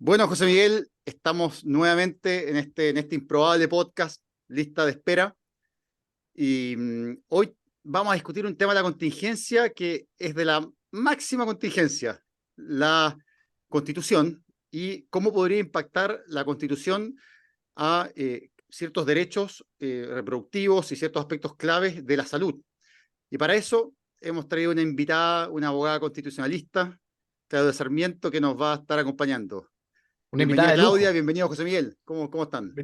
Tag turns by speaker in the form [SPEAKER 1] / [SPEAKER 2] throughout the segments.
[SPEAKER 1] Bueno, José Miguel, estamos nuevamente en este improbable podcast, lista de espera, y hoy vamos a discutir un tema de la contingencia que es de la máxima contingencia, la Constitución, y cómo podría impactar la Constitución a ciertos derechos reproductivos y ciertos aspectos claves de la salud. Y para eso hemos traído una invitada, una abogada constitucionalista, Claudia Sarmiento, que nos va a estar acompañando.
[SPEAKER 2] Una invitada
[SPEAKER 1] Bienvenida
[SPEAKER 2] de
[SPEAKER 1] Claudia,
[SPEAKER 2] lujo.
[SPEAKER 1] bienvenido José Miguel. ¿Cómo están?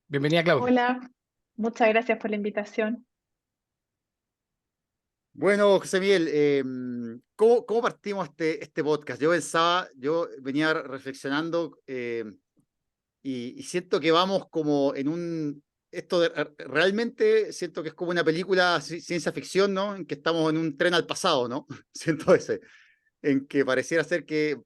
[SPEAKER 2] Bienvenida, Claudia.
[SPEAKER 3] Hola, muchas gracias por la invitación.
[SPEAKER 1] Bueno, José Miguel, ¿cómo partimos este podcast? Yo venía reflexionando y siento que vamos como en realmente siento que es como una película ciencia ficción, ¿no? En que estamos en un tren al pasado, ¿no? Siento en que pareciera ser que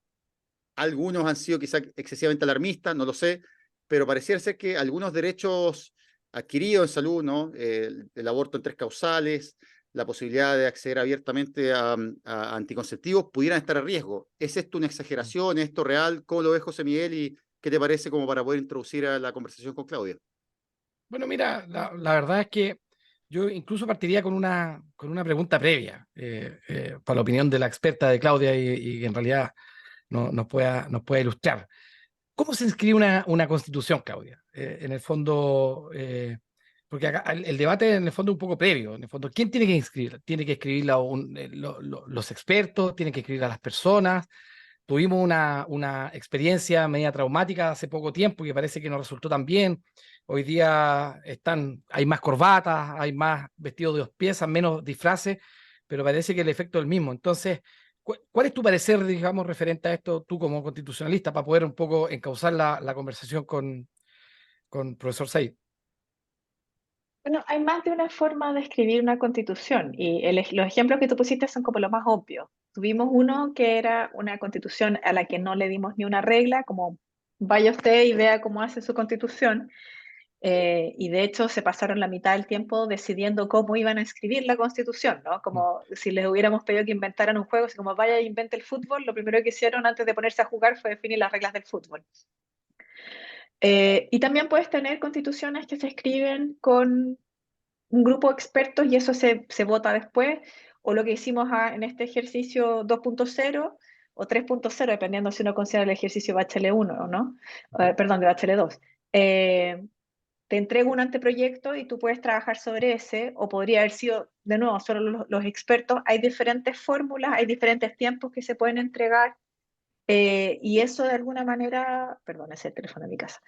[SPEAKER 1] algunos han sido quizá excesivamente alarmistas, no lo sé, pero pareciera ser que algunos derechos adquiridos en salud, ¿no? El aborto en tres causales, la posibilidad de acceder abiertamente a anticonceptivos, pudieran estar a riesgo. ¿Es esto una exageración? ¿Es esto real? ¿Cómo lo ves, José Miguel? ¿Y qué te parece como para poder introducir a la conversación con Claudia?
[SPEAKER 2] Bueno, mira, la verdad es que yo incluso partiría con una pregunta previa, para la opinión de la experta de Claudia y que en realidad nos pueda ilustrar. ¿Cómo se inscribe una constitución, Claudia? En el fondo, porque acá el debate en el fondo es un poco previo. En el fondo, ¿quién tiene que inscribirla? ¿Tiene que escribirla los expertos? ¿Tiene que escribirla las personas? Tuvimos una experiencia media traumática hace poco tiempo que parece que nos resultó tan bien. Hoy día hay más corbatas, hay más vestidos de dos piezas, menos disfraces, pero parece que el efecto es el mismo. Entonces, ¿cuál es tu parecer, digamos, referente a esto, tú como constitucionalista, para poder un poco encauzar la conversación con profesor Said?
[SPEAKER 3] Bueno, hay más de una forma de escribir una constitución y los ejemplos que tú pusiste son como los más obvios. Tuvimos uno que era una constitución a la que no le dimos ni una regla, como vaya usted y vea cómo hace su constitución. Y de hecho se pasaron la mitad del tiempo decidiendo cómo iban a escribir la constitución, ¿no? Como si les hubiéramos pedido que inventaran un juego, así como vaya e invente el fútbol, lo primero que hicieron antes de ponerse a jugar fue definir las reglas del fútbol. Y también puedes tener constituciones que se escriben con un grupo de expertos y eso se vota después, o lo que hicimos en este ejercicio 2.0 o 3.0, dependiendo si uno considera el ejercicio Bachelet 1 o no, perdón, de Bachelet 2. Te entrego un anteproyecto y tú puedes trabajar sobre ese, o podría haber sido, de nuevo, solo los expertos. Hay diferentes fórmulas, hay diferentes tiempos que se pueden entregar. Y eso de alguna manera, perdón, ese es el teléfono de mi casa,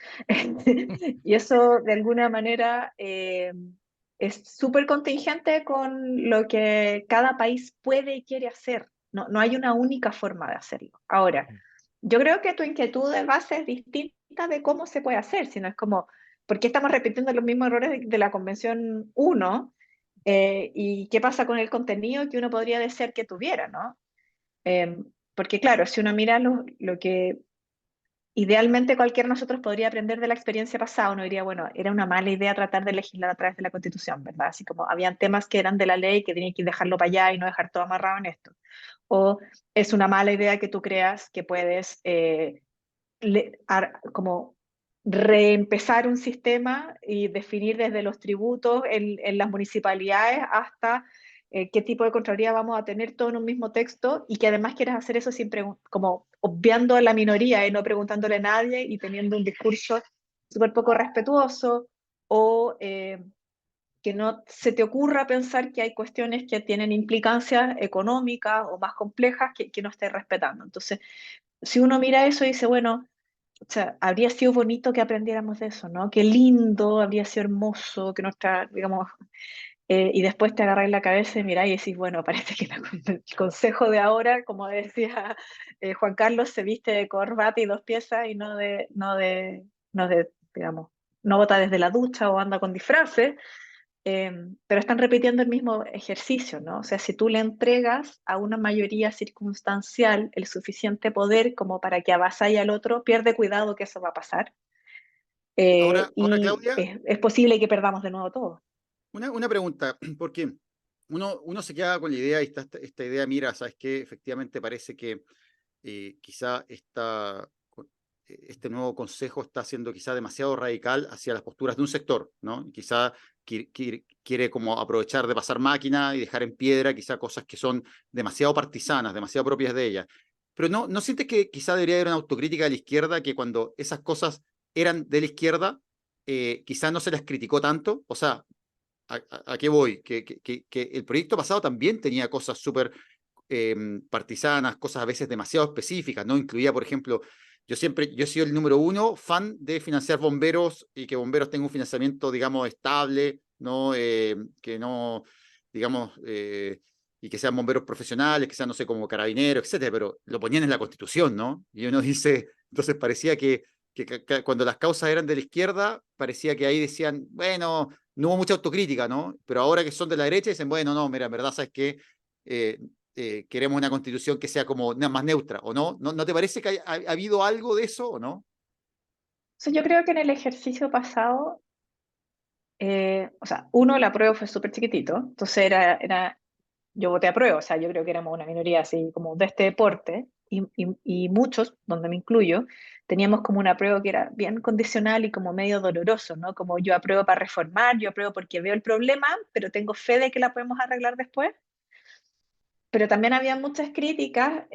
[SPEAKER 3] y eso de alguna manera es súper contingente con lo que cada país puede y quiere hacer. No, no hay una única forma de hacerlo. Ahora, yo creo que tu inquietud de base es distinta de cómo se puede hacer, sino es como, ¿por qué estamos repitiendo los mismos errores de la Convención 1? ¿Y qué pasa con el contenido que uno podría desear que tuviera, ¿no? Porque claro, si uno mira lo que idealmente cualquiera de nosotros podría aprender de la experiencia pasada, uno diría, bueno, era una mala idea tratar de legislar a través de la Constitución, ¿verdad? Así como habían temas que eran de la ley que tenían que dejarlo para allá y no dejar todo amarrado en esto. O es una mala idea que tú creas que puedes como reempezar un sistema y definir desde los tributos en las municipalidades hasta qué tipo de Contraloría vamos a tener todo en un mismo texto y que además quieras hacer eso sin como obviando a la minoría y no preguntándole a nadie y teniendo un discurso súper poco respetuoso o que no se te ocurra pensar que hay cuestiones que tienen implicancias económicas o más complejas que no estés respetando. Entonces, si uno mira eso y dice, bueno, o sea, habría sido bonito que aprendiéramos de eso, ¿no? Qué lindo, habría sido hermoso que nuestra, digamos, y después te agarráis la cabeza y miráis y decís, bueno, parece que el consejo de ahora, como decía Juan Carlos, se viste de corbata y dos piezas y no de, digamos, no vota desde la ducha o anda con disfraces, pero están repitiendo el mismo ejercicio, ¿no? O sea, si tú le entregas a una mayoría circunstancial el suficiente poder como para que avasalle al otro, pierde cuidado que eso va a pasar.
[SPEAKER 1] Ahora
[SPEAKER 3] Y
[SPEAKER 1] Claudia,
[SPEAKER 3] es posible que perdamos de nuevo todo.
[SPEAKER 1] una pregunta, porque uno se queda con la idea y esta idea, mira, sabes que efectivamente parece que quizá este nuevo consejo está siendo quizá demasiado radical hacia las posturas de un sector, ¿no? Quizá quiere como aprovechar de pasar máquina y dejar en piedra quizá cosas que son demasiado partisanas, demasiado propias de ella. Pero ¿no sientes que quizá debería haber una autocrítica de la izquierda, que cuando esas cosas eran de la izquierda, quizá no se las criticó tanto? O sea, ¿a qué voy? Que el proyecto pasado también tenía cosas súper partisanas, cosas a veces demasiado específicas, ¿no? Incluía, por ejemplo, yo he sido el número uno fan de financiar bomberos y que bomberos tengan un financiamiento, digamos, estable, ¿no? Que no, digamos, y que sean bomberos profesionales, que sean, no sé, como carabineros, etcétera, pero lo ponían en la Constitución, ¿no? Y uno dice, entonces parecía que cuando las causas eran de la izquierda, parecía que ahí decían, bueno, no hubo mucha autocrítica, ¿no? Pero ahora que son de la derecha dicen, bueno, no, mira, en verdad, ¿sabes qué? Queremos una constitución que sea como más neutra, ¿o no? ¿No te parece que ha habido algo de eso, o no?
[SPEAKER 3] So, yo creo que en el ejercicio pasado, o sea, uno, el apruebo fue súper chiquitito, entonces yo voté apruebo, o sea, yo creo que éramos una minoría así como de este deporte, y muchos, donde me incluyo, teníamos como un apruebo que era bien condicional y como medio doloroso, ¿no? Como yo apruebo para reformar, yo apruebo porque veo el problema, pero tengo fe de que la podemos arreglar después. Pero también había muchas críticas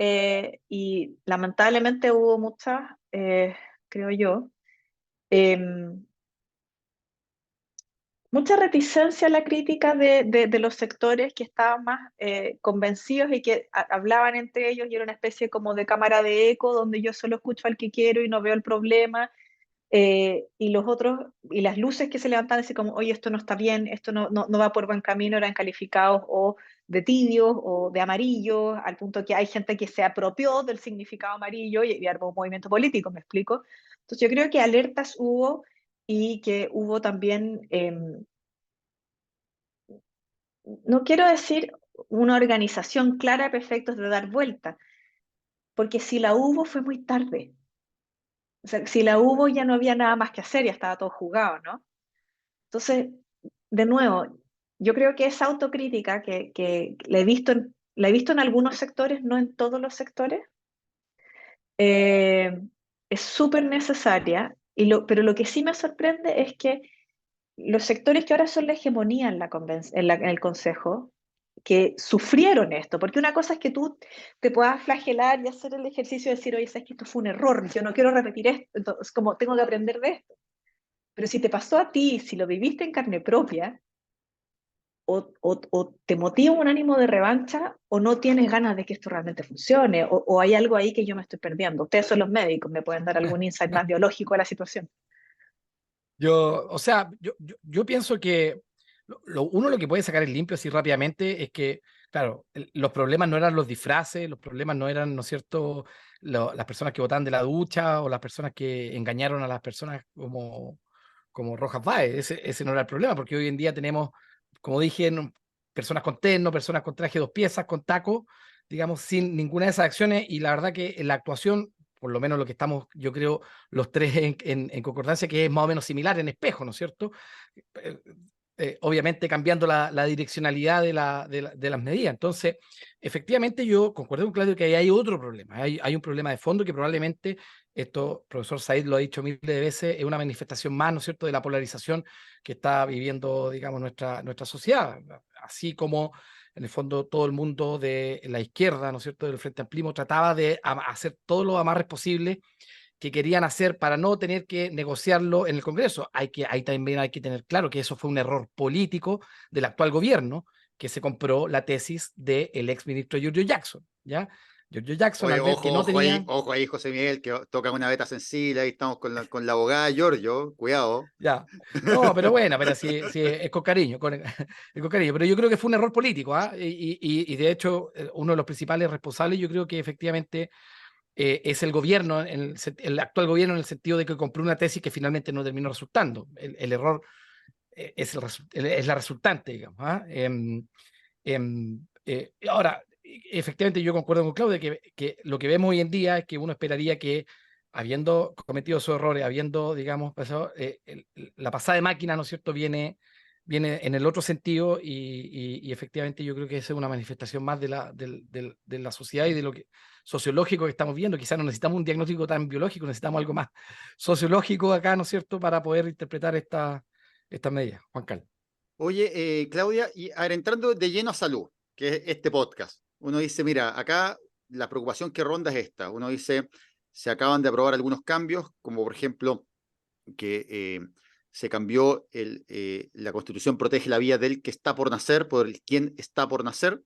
[SPEAKER 3] y lamentablemente hubo muchas, creo yo, em, mucha reticencia a la crítica de los sectores que estaban más convencidos y que hablaban entre ellos y era una especie como de cámara de eco donde yo solo escucho al que quiero y no veo el problema. Y los otros, y las luces que se levantan así como, oye, esto no está bien, esto no va por buen camino, eran calificados o de tibios o de amarillos, al punto que hay gente que se apropió del significado amarillo y armó un movimiento político, ¿me explico? Entonces yo creo que alertas hubo y que hubo también, no quiero decir una organización clara para efectos de dar vuelta, porque si la hubo fue muy tarde. O sea, si la hubo ya no había nada más que hacer, ya estaba todo jugado, ¿no? Entonces, de nuevo, yo creo que esa autocrítica que la he visto en algunos sectores, no en todos los sectores, eh, es súper necesaria, pero lo que sí me sorprende es que los sectores que ahora son la hegemonía en el Consejo, que sufrieron esto, porque una cosa es que tú te puedas flagelar y hacer el ejercicio de decir, oye, sabes que esto fue un error, yo no quiero repetir esto, entonces, como tengo que aprender de esto. Pero si te pasó a ti, si lo viviste en carne propia, o te motiva un ánimo de revancha o no tienes ganas de que esto realmente funcione, o hay algo ahí que yo me estoy perdiendo. Ustedes son los médicos, me pueden dar algún insight más biológico de la situación.
[SPEAKER 2] O sea, yo pienso que uno lo que puede sacar en limpio así rápidamente es que, claro, los problemas no eran los disfraces, los problemas no eran, ¿no es cierto?, las personas que votaban de la ducha o las personas que engañaron a las personas como Rojas Báez. Ese no era el problema, porque hoy en día tenemos, como dije, personas con terno, personas con traje de 2 piezas, con taco, digamos, sin ninguna de esas acciones, y la verdad que en la actuación, por lo menos lo que estamos, yo creo, los tres en concordancia, que es más o menos similar en espejo, ¿no es cierto? Eh, Obviamente cambiando la direccionalidad de las medidas. Entonces, efectivamente yo concuerdo con Claudio que ahí hay otro problema, hay un problema de fondo que probablemente, esto, profesor Said lo ha dicho miles de veces, es una manifestación más, ¿no es cierto?, de la polarización que está viviendo, digamos, nuestra sociedad, así como en el fondo todo el mundo de la izquierda, ¿no es cierto?, del Frente Amplio trataba de hacer todo lo amarres posible que querían hacer para no tener que negociarlo en el Congreso. Ahí también hay que tener claro que eso fue un error político del actual gobierno, que se compró la tesis del ex ministro Giorgio Jackson, ¿ya? Giorgio Jackson,
[SPEAKER 1] Oye,
[SPEAKER 2] al ver que no tenía...
[SPEAKER 1] ojo ahí, José Miguel, que toca una beta sensible, ahí estamos con la abogada Giorgio, cuidado.
[SPEAKER 2] Ya, no, pero bueno, pero sí, es con cariño, es con cariño, pero yo creo que fue un error político, ¿ah? Y de hecho, uno de los principales responsables, yo creo que efectivamente es el gobierno, el actual gobierno, en el sentido de que compró una tesis que finalmente no terminó resultando. El error es la resultante, digamos. ¿Ah? Ahora, efectivamente, yo concuerdo con Claudia que lo que vemos hoy en día es que uno esperaría que, habiendo cometido esos errores, habiendo, digamos, pasado, la pasada de máquina, ¿no es cierto?, viene viene en el otro sentido y efectivamente yo creo que esa es una manifestación más de la sociedad y de lo que sociológico que estamos viendo. Quizás no necesitamos un diagnóstico tan biológico, necesitamos algo más sociológico acá, ¿no es cierto?, para poder interpretar esta medida. Juan Carlos.
[SPEAKER 1] Oye, Claudia, y a ver, entrando de lleno a salud, que es este podcast, uno dice, mira, acá la preocupación que ronda es esta. Uno dice, se acaban de aprobar algunos cambios, como por ejemplo que se cambió la Constitución protege la vida del que está por nacer por el quien está por nacer.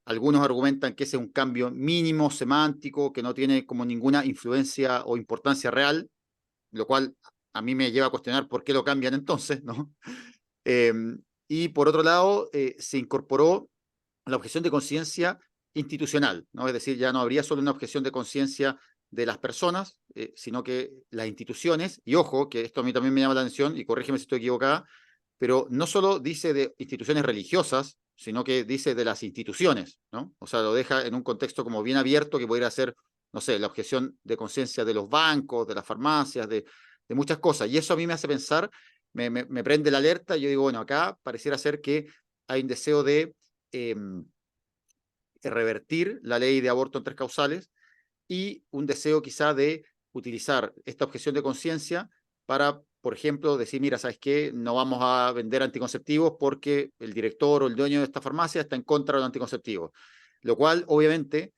[SPEAKER 1] Algunos argumentan que ese es un cambio mínimo, semántico, que no tiene como ninguna influencia o importancia real, lo cual a mí me lleva a cuestionar por qué lo cambian entonces, ¿no? Eh, y por otro lado, se incorporó la objeción de conciencia institucional, ¿no? Es decir, ya no habría solo una objeción de conciencia de las personas, sino que las instituciones, y ojo, que esto a mí también me llama la atención, y corrígeme si estoy equivocada, pero no solo dice de instituciones religiosas, sino que dice de las instituciones, ¿no? O sea, lo deja en un contexto como bien abierto que pudiera ser, no sé, la objeción de conciencia de los bancos, de las farmacias, de muchas cosas. Y eso a mí me hace pensar, me prende la alerta, y yo digo, bueno, acá pareciera ser que hay un deseo de revertir la ley de aborto en 3 causales y un deseo quizá de utilizar esta objeción de conciencia para, por ejemplo, decir, mira, ¿sabes qué? No vamos a vender anticonceptivos porque el director o el dueño de esta farmacia está en contra de los anticonceptivos, lo cual obviamente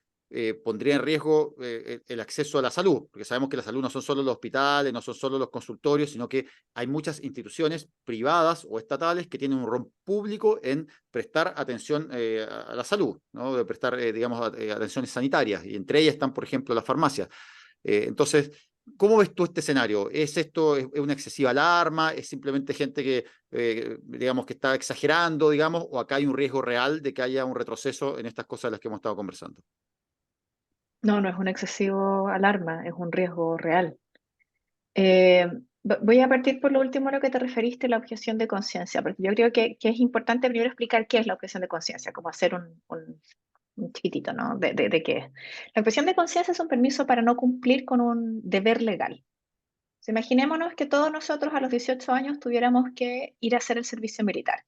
[SPEAKER 1] pondría en riesgo el acceso a la salud, porque sabemos que la salud no son solo los hospitales, no son solo los consultorios, sino que hay muchas instituciones privadas o estatales que tienen un rol público en prestar atención a la salud, ¿no? De prestar, digamos, atenciones sanitarias, y entre ellas están, por ejemplo, las farmacias. Entonces, ¿cómo ves tú este escenario? ¿Es esto es una excesiva alarma? ¿Es simplemente gente que, digamos, que está exagerando, digamos, o acá hay un riesgo real de que haya un retroceso en estas cosas de las que hemos estado conversando?
[SPEAKER 3] No, no es un excesivo alarma, es un riesgo real. Eh, Voy a partir por lo último a lo que te referiste, la objeción de conciencia, porque yo creo que es importante primero explicar qué es la objeción de conciencia, como hacer un chiquitito, ¿no? De qué es. La objeción de conciencia es un permiso para no cumplir con un deber legal. Imaginémonos que todos nosotros a los 18 años tuviéramos que ir a hacer el servicio militar.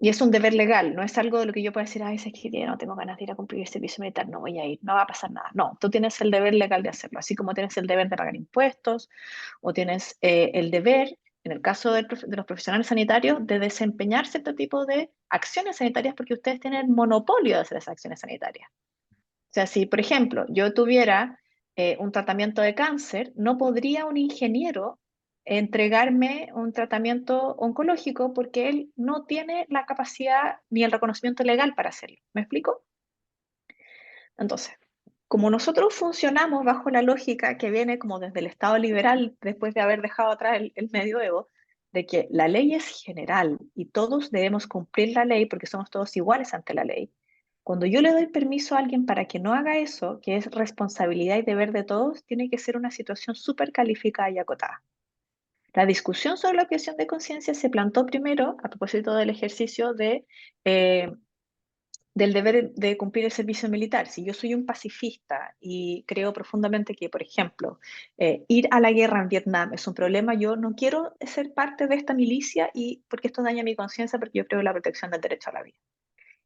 [SPEAKER 3] Y es un deber legal, no es algo de lo que yo pueda decir, ay, es que no tengo ganas de ir a cumplir el servicio militar, no voy a ir, no va a pasar nada. No, tú tienes el deber legal de hacerlo, así como tienes el deber de pagar impuestos o tienes el deber, en el caso de los profesionales sanitarios, de desempeñar cierto tipo de acciones sanitarias porque ustedes tienen el monopolio de hacer esas acciones sanitarias. O sea, si, por ejemplo, yo tuviera un tratamiento de cáncer, no podría un ingeniero entregarme un tratamiento oncológico porque él no tiene la capacidad ni el reconocimiento legal para hacerlo. ¿Me explico? Entonces, como nosotros funcionamos bajo la lógica que viene como desde el Estado liberal, después de haber dejado atrás el medioevo, de que la ley es general y todos debemos cumplir la ley porque somos todos iguales ante la ley, cuando yo le doy permiso a alguien para que no haga eso, que es responsabilidad y deber de todos, tiene que ser una situación súper calificada y acotada. La discusión sobre la objeción de conciencia se plantó primero a propósito del ejercicio eh, del deber de cumplir el servicio militar. Si yo soy un pacifista y creo profundamente que, por ejemplo, ir a la guerra en Vietnam es un problema, yo no quiero ser parte de esta milicia y porque esto daña mi conciencia, porque yo creo en la protección del derecho a la vida.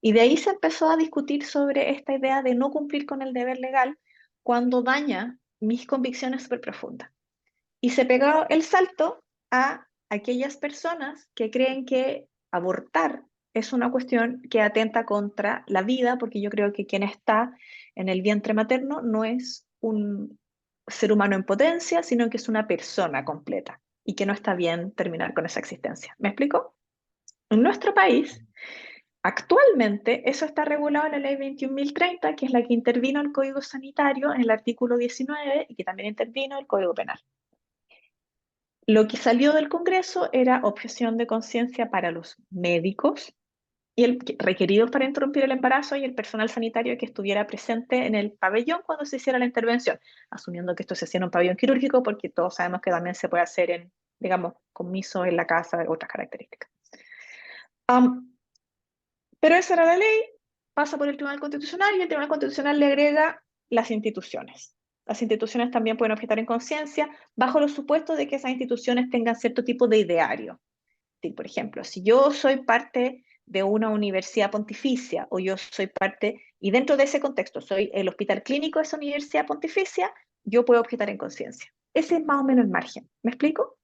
[SPEAKER 3] Y de ahí se empezó a discutir sobre esta idea de no cumplir con el deber legal cuando daña mis convicciones súper profundas. Y se pegó el salto a aquellas personas que creen que abortar es una cuestión que atenta contra la vida, porque yo creo que quien está en el vientre materno no es un ser humano en potencia, sino que es una persona completa y que no está bien terminar con esa existencia. ¿Me explico? En nuestro país, actualmente eso está regulado en la ley 21.030, que es la que intervino el Código Sanitario en el artículo 19 y que también intervino el Código Penal. Lo que salió del Congreso era objeción de conciencia para los médicos y requeridos para interrumpir el embarazo y el personal sanitario que estuviera presente en el pabellón cuando se hiciera la intervención, asumiendo que esto se hacía en un pabellón quirúrgico porque todos sabemos que también se puede hacer en, digamos, comiso en la casa de otras características. Pero esa era la ley, pasa por el Tribunal Constitucional y el Tribunal Constitucional le agrega las instituciones. Las instituciones también pueden objetar en conciencia bajo los supuestos de que esas instituciones tengan cierto tipo de ideario. decir, por ejemplo, si yo soy parte de una universidad pontificia o yo soy parte, y dentro de ese contexto soy el hospital clínico de esa universidad pontificia, yo puedo objetar en conciencia. Ese es más o menos el margen. ¿Me explico?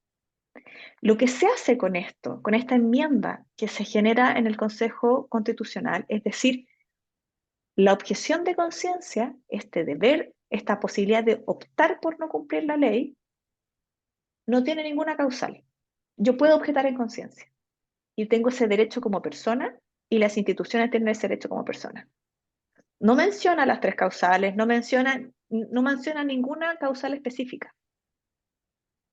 [SPEAKER 3] Lo que se hace con esto, con esta enmienda que se genera en el Consejo Constitucional, es decir, la objeción de conciencia, este deber, esta posibilidad de optar por no cumplir la ley, no tiene ninguna causal. Yo puedo objetar en conciencia y tengo ese derecho como persona y las instituciones tienen ese derecho como persona. No menciona las tres causales, no menciona ninguna causal específica.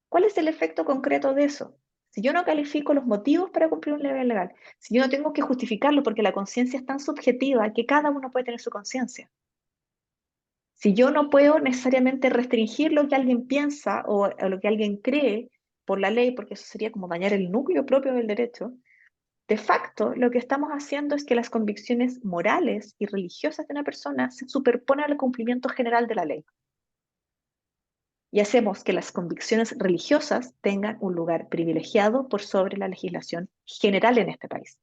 [SPEAKER 3] ¿Cuál es el efecto concreto de eso? Si yo no califico los motivos para cumplir un deber legal, si yo no tengo que justificarlo porque la conciencia es tan subjetiva que cada uno puede tener su conciencia. Si yo no puedo necesariamente restringir lo que alguien piensa o lo que alguien cree por la ley, porque eso sería como dañar el núcleo propio del derecho, de facto lo que estamos haciendo es que las convicciones morales y religiosas de una persona se superponen al cumplimiento general de la ley. Y hacemos que las convicciones religiosas tengan un lugar privilegiado por sobre la legislación general en este país.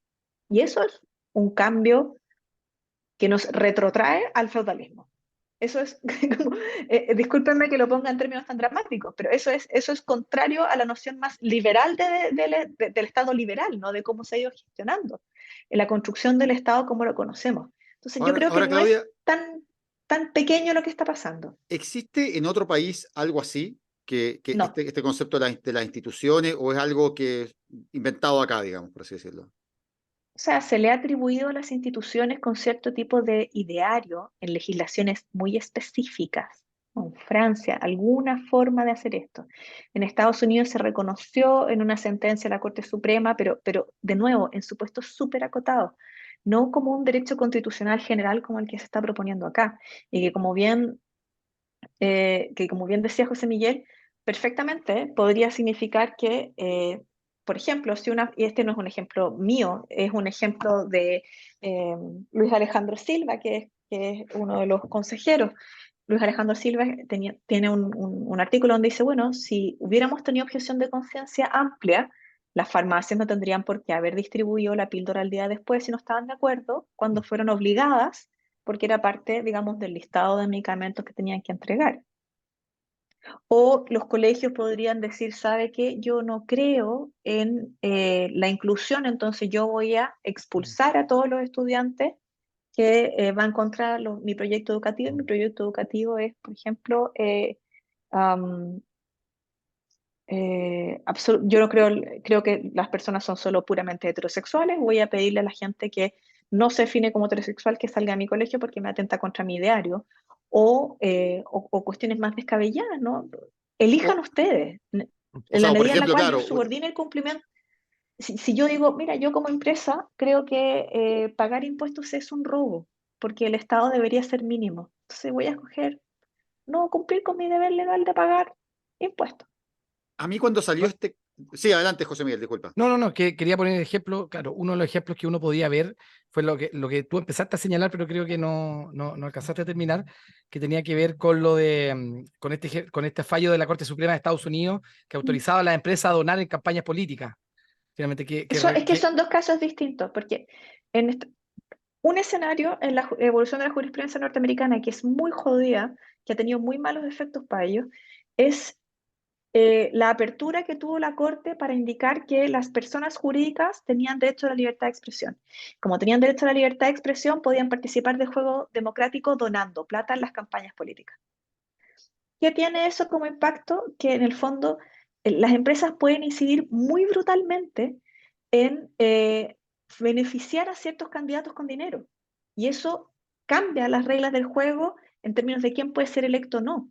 [SPEAKER 3] Y eso es un cambio que nos retrotrae al feudalismo. Eso es, como, discúlpenme que lo ponga en términos tan dramáticos, pero eso es contrario a la noción más liberal del Estado liberal, ¿no? De cómo se ha ido gestionando en la construcción del Estado como lo conocemos. Entonces yo creo que
[SPEAKER 1] Ahora,
[SPEAKER 3] no es
[SPEAKER 1] Claudia,
[SPEAKER 3] tan pequeño lo que está pasando.
[SPEAKER 1] ¿existe en otro país algo así? Que
[SPEAKER 3] No.
[SPEAKER 1] este concepto de las instituciones, o es algo que es inventado acá, digamos, por así decirlo?
[SPEAKER 3] O sea, se le ha atribuido a las instituciones con cierto tipo de ideario en legislaciones muy específicas. En Francia, alguna forma de hacer esto. En Estados Unidos se reconoció en una sentencia de la Corte Suprema, pero de nuevo, en supuestos súper acotados, no como un derecho constitucional general como el que se está proponiendo acá. Y que como bien decía José Miguel, perfectamente podría significar que, por ejemplo, y este no es un ejemplo mío, es un ejemplo de Luis Alejandro Silva, que es uno de los consejeros. Luis Alejandro Silva tiene un artículo donde dice, bueno, si hubiéramos tenido objeción de conciencia amplia, las farmacias no tendrían por qué haber distribuido la píldora al día después si no estaban de acuerdo, cuando fueron obligadas, porque era parte, digamos, del listado de medicamentos que tenían que entregar. O los colegios podrían decir, ¿sabe qué? Yo no creo en la inclusión, entonces yo voy a expulsar a todos los estudiantes que van contra mi proyecto educativo. Y mi proyecto educativo es, por ejemplo, um, yo no creo que las personas son solo puramente heterosexuales. Voy a pedirle a la gente que no se define como heterosexual que salga a mi colegio porque me atenta contra mi ideario. O cuestiones más descabelladas, ¿no? Elijan
[SPEAKER 1] O,
[SPEAKER 3] ustedes,
[SPEAKER 1] o
[SPEAKER 3] en la
[SPEAKER 1] sea, por
[SPEAKER 3] medida en la
[SPEAKER 1] ejemplo,
[SPEAKER 3] cual yo
[SPEAKER 1] claro,
[SPEAKER 3] subordine el cumplimiento. Si yo digo, mira, yo como empresa creo que pagar impuestos es un robo, porque el Estado debería ser mínimo. Entonces voy a escoger no cumplir con mi deber legal de pagar impuestos.
[SPEAKER 1] a mí cuando salió
[SPEAKER 2] Bueno,
[SPEAKER 1] este... Sí, adelante, José Miguel, disculpa.
[SPEAKER 2] no, que quería poner ejemplo, claro, uno de los ejemplos que uno podía ver fue lo que tú empezaste a señalar, pero creo que no alcanzaste a terminar, que tenía que ver con lo de, con este fallo de la Corte Suprema de Estados Unidos que autorizaba a las empresas a donar en campañas políticas. Finalmente,
[SPEAKER 3] Es que son dos casos distintos, porque en un escenario en la evolución de la jurisprudencia norteamericana que es muy jodida, que ha tenido muy malos efectos para ellos, es la apertura que tuvo la Corte para indicar que las personas jurídicas tenían derecho a la libertad de expresión. Como tenían derecho a la libertad de expresión, podían participar del juego democrático donando plata en las campañas políticas. ¿Qué tiene eso como impacto? Que en el fondo las empresas pueden incidir muy brutalmente en beneficiar a ciertos candidatos con dinero. Y eso cambia las reglas del juego en términos de quién puede ser electo o no.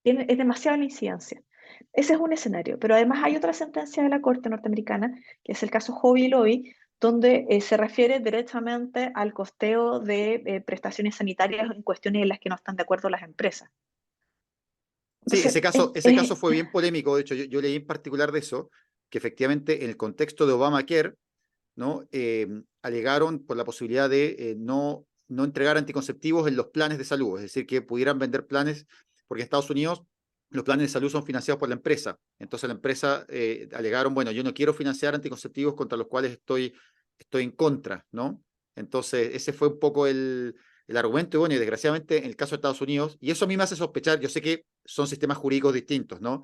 [SPEAKER 3] Es demasiada la incidencia. Ese es un escenario, pero además hay otra sentencia de la Corte norteamericana, que es el caso Hobby Lobby, donde se refiere directamente al costeo de prestaciones sanitarias en cuestiones en las que no están de acuerdo las empresas.
[SPEAKER 1] Sí,
[SPEAKER 3] Entonces,
[SPEAKER 1] ese caso fue bien polémico. De hecho, yo leí en particular de eso, que efectivamente en el contexto de Obamacare, ¿no? Alegaron por la posibilidad de no entregar anticonceptivos en los planes de salud, es decir, que pudieran vender planes, porque en Estados Unidos los planes de salud son financiados por la empresa. Entonces la empresa alegaron, bueno, yo no quiero financiar anticonceptivos contra los cuales estoy en contra, ¿no? Entonces ese fue un poco el argumento, y bueno, y desgraciadamente en el caso de Estados Unidos, y eso a mí me hace sospechar, yo sé que son sistemas jurídicos distintos, ¿no?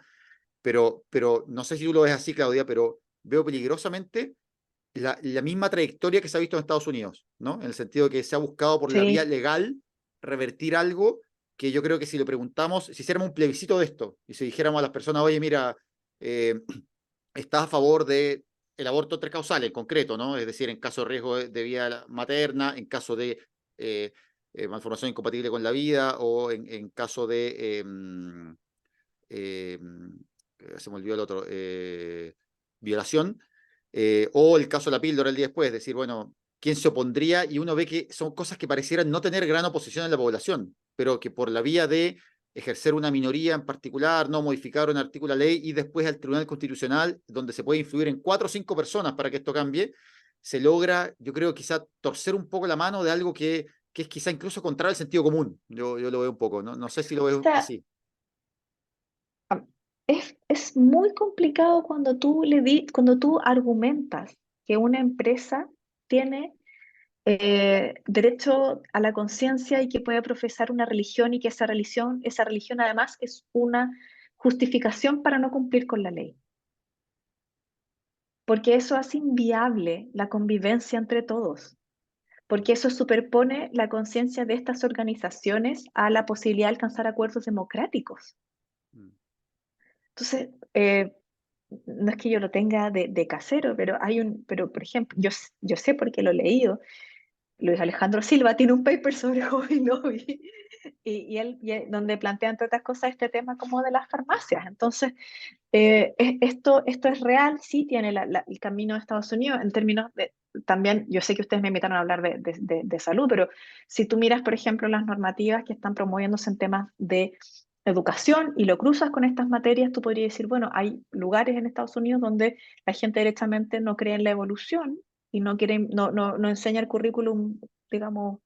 [SPEAKER 1] Pero no sé si tú lo ves así, Claudia, pero veo peligrosamente la misma trayectoria que se ha visto en Estados Unidos, ¿no? En el sentido de que se ha buscado por la vía
[SPEAKER 3] Sí,
[SPEAKER 1] legal revertir algo que yo creo que si le preguntamos, si hiciéramos un plebiscito de esto y si dijéramos a las personas, oye, mira, ¿estás a favor de el aborto entre causales en concreto, ¿no? Es decir, en caso de riesgo de vida materna, en caso de malformación incompatible con la vida o en caso de eh, se me olvidó el otro, violación, o el caso de la píldora el día después, decir, bueno, ¿quién se opondría? Y uno ve que son cosas que parecieran no tener gran oposición en la población, pero que por la vía de ejercer una minoría en particular, no modificar un artículo de la ley y después al Tribunal Constitucional, donde se puede influir en 4 o 5 personas para que esto cambie, se logra, yo creo, quizá torcer un poco la mano de algo que es quizá incluso contrario al sentido común. Yo lo veo un poco, ¿no? No sé si lo veo
[SPEAKER 3] esta-
[SPEAKER 1] así.
[SPEAKER 3] es muy complicado cuando cuando tú argumentas que una empresa tiene derecho a la conciencia y que puede profesar una religión y que esa religión además es una justificación para no cumplir con la ley. Porque eso hace inviable la convivencia entre todos. Porque eso superpone la conciencia de estas organizaciones a la posibilidad de alcanzar acuerdos democráticos.
[SPEAKER 1] Mm.
[SPEAKER 3] Entonces, no es que yo lo tenga de casero, pero por ejemplo, yo sé porque lo he leído. Luis Alejandro Silva tiene un paper sobre Hobby Lobby donde plantea, entre otras cosas, este tema como de las farmacias. Entonces, esto es real, sí tiene el camino de Estados Unidos en términos de, también, yo sé que ustedes me invitaron a hablar de salud, pero si tú miras, por ejemplo, las normativas que están promoviéndose en temas de educación y lo cruzas con estas materias, tú podrías decir, bueno, hay lugares en Estados Unidos donde la gente directamente no cree en la evolución y no enseña el currículum, digamos,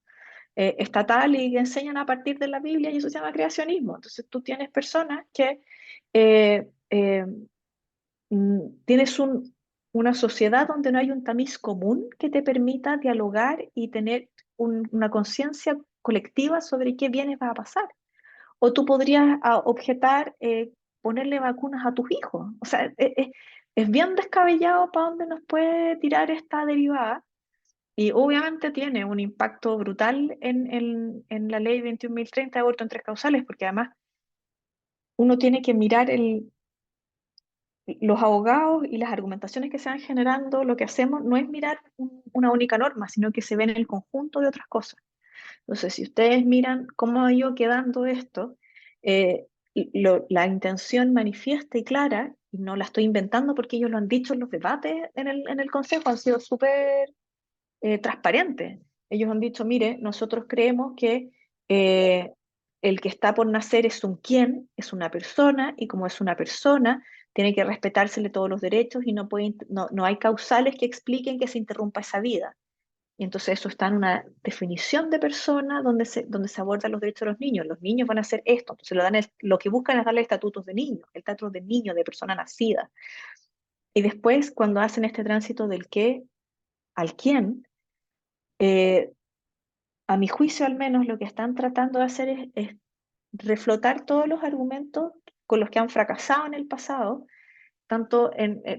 [SPEAKER 3] estatal y que enseñan a partir de la Biblia y eso se llama creacionismo. Entonces tú tienes personas que eh, eh, tienes una sociedad donde no hay un tamiz común que te permita dialogar y tener una conciencia colectiva sobre qué bienes va a pasar. O tú podrías objetar ponerle vacunas a tus hijos. O sea, es bien descabellado para dónde nos puede tirar esta derivada. Y obviamente tiene un impacto brutal en la ley 21.030 de aborto en tres causales, porque además uno tiene que mirar los abogados y las argumentaciones que se van generando, lo que hacemos no es mirar una única norma, sino que se ve en el conjunto de otras cosas. Entonces, si ustedes miran cómo ha ido quedando esto, eh, la intención manifiesta y clara, y no la estoy inventando porque ellos lo han dicho en los debates en el Consejo, han sido súper transparentes. Ellos han dicho, mire, nosotros creemos que eh, el que está por nacer es un quién, es una persona, y como es una persona, tiene que respetársele todos los derechos y no hay causales que expliquen que se interrumpa esa vida. Y entonces eso está en una definición de persona donde se abordan los derechos de los niños. Los niños van a hacer esto. Entonces lo que buscan es darle estatutos de niño, el estatus de niño, de persona nacida. Y después, cuando hacen este tránsito del qué al quién, eh, a mi juicio al menos lo que están tratando de hacer es reflotar todos los argumentos con los que han fracasado en el pasado,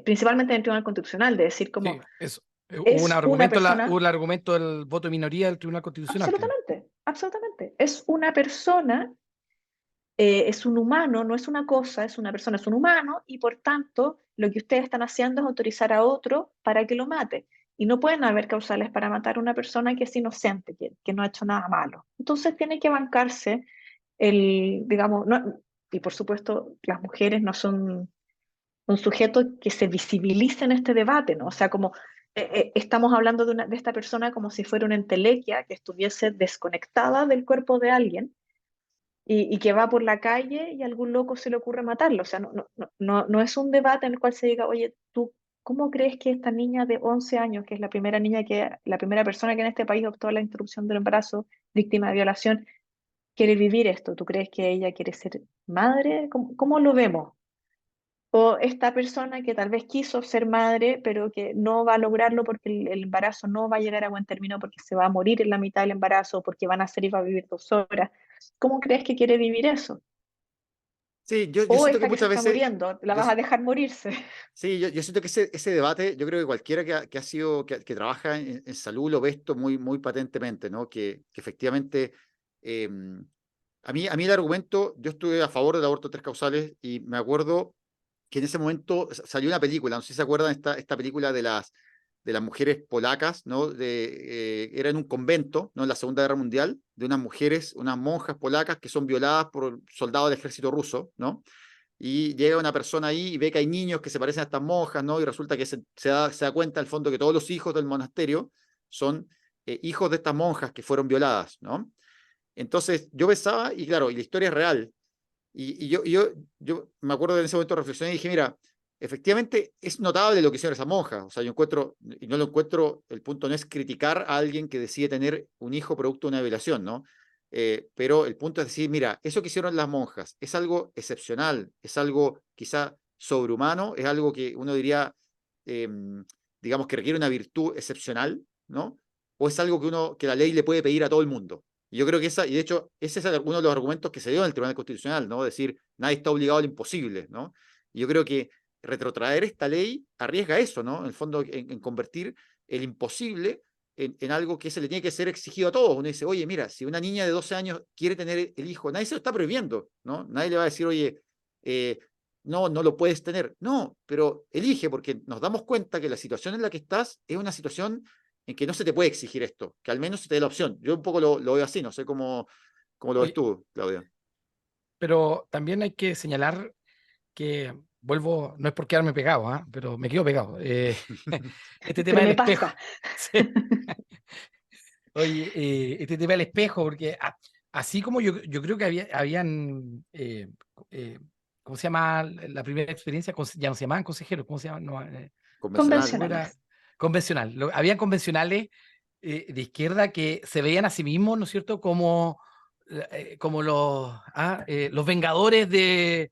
[SPEAKER 3] principalmente en el Tribunal Constitucional, de decir como
[SPEAKER 2] Sí, eso.
[SPEAKER 3] es una
[SPEAKER 2] Hubo
[SPEAKER 3] persona.
[SPEAKER 2] el argumento del voto de minoría del Tribunal Constitucional.
[SPEAKER 3] Absolutamente, absolutamente. Es una persona, es un humano, no es una cosa, es una persona, es un humano, y por tanto, lo que ustedes están haciendo es autorizar a otro para que lo mate. Y no pueden haber causales para matar a una persona que es inocente, que no ha hecho nada malo. Entonces tiene que bancarse digamos, y por supuesto, las mujeres no son un sujeto que se visibiliza en este debate, ¿no? O sea, como estamos hablando de esta persona como si fuera una entelequia que estuviese desconectada del cuerpo de alguien y que va por la calle y a algún loco se le ocurre matarlo. O sea, no es un debate en el cual se diga, oye, tú, ¿cómo crees que esta niña de 11 años, que es la primera persona que en este país optó a la interrupción del embarazo, víctima de violación, quiere vivir esto? ¿Tú crees que ella quiere ser madre? ¿Cómo lo vemos? O esta persona que tal vez quiso ser madre, pero que no va a lograrlo porque el embarazo no va a llegar a buen término, porque se va a morir en la mitad del embarazo, porque van a nacer y va a vivir 2 horas. ¿Cómo crees que quiere vivir eso?
[SPEAKER 1] Sí, yo
[SPEAKER 3] O
[SPEAKER 1] siento que
[SPEAKER 3] esta que se
[SPEAKER 1] muchas
[SPEAKER 3] está
[SPEAKER 1] veces,
[SPEAKER 3] muriendo, ¿la
[SPEAKER 1] yo,
[SPEAKER 3] vas a dejar morirse?
[SPEAKER 1] sí, yo siento que ese debate, yo creo que cualquiera que ha sido, que trabaja en salud lo ve esto muy, muy patentemente, ¿no? Que efectivamente, eh, a mí el argumento, yo estuve a favor del aborto de 3 causales y me acuerdo que en ese momento salió una película, no sé si se acuerdan, esta película de las mujeres polacas, ¿no? Era en un convento, ¿no? En la Segunda Guerra Mundial, de unas mujeres, unas monjas polacas que son violadas por soldados del ejército ruso, ¿no? Y llega una persona ahí y ve que hay niños que se parecen a estas monjas, ¿no? Y resulta que se da cuenta, al fondo, que todos los hijos del monasterio son hijos de estas monjas que fueron violadas, ¿no? Entonces yo pensaba, y claro, y la historia es real, y yo me acuerdo de en ese momento reflexioné y dije, mira, efectivamente es notable lo que hicieron esas monjas. O sea, yo encuentro, y no lo encuentro, el punto no es criticar a alguien que decide tener un hijo producto de una violación, ¿no? Pero el punto es decir, mira, eso que hicieron las monjas es algo excepcional, es algo quizá sobrehumano, es algo que uno diría, eh, digamos, que requiere una virtud excepcional, ¿no? O es algo que la ley le puede pedir a todo el mundo. Y yo creo que y de hecho, ese es uno de los argumentos que se dio en el Tribunal Constitucional, ¿no? Decir, nadie está obligado al imposible, ¿no? Y yo creo que retrotraer esta ley arriesga eso, ¿no? En el fondo, en convertir el imposible en algo que se le tiene que ser exigido a todos. Uno dice, oye, mira, si una niña de 12 años quiere tener el hijo, nadie se lo está prohibiendo, ¿no? Nadie le va a decir, oye, no, no lo puedes tener. No, pero elige, porque nos damos cuenta que la situación en la que estás es una situación en que no se te puede exigir esto, que al menos se te dé la opción. Yo un poco lo veo así, no sé cómo lo ves
[SPEAKER 2] Oye,
[SPEAKER 1] tú, Claudia.
[SPEAKER 2] pero también hay que señalar que vuelvo, no es por quedarme pegado, ¿ah? Pero me quedo pegado. Este tema
[SPEAKER 3] Pero
[SPEAKER 2] del
[SPEAKER 3] me
[SPEAKER 2] espejo.
[SPEAKER 3] pasa.
[SPEAKER 2] Sí. Oye, este tema del espejo, porque así como yo creo que habían, ¿cómo se llama la primera experiencia? Ya no se llamaban consejeros, ¿cómo se llaman? No,
[SPEAKER 1] Convencional.
[SPEAKER 2] ¿cómo era?
[SPEAKER 3] Convencionales.
[SPEAKER 2] Convencional. Habían convencionales de izquierda que se veían a sí mismos, ¿no es cierto?, como los vengadores de,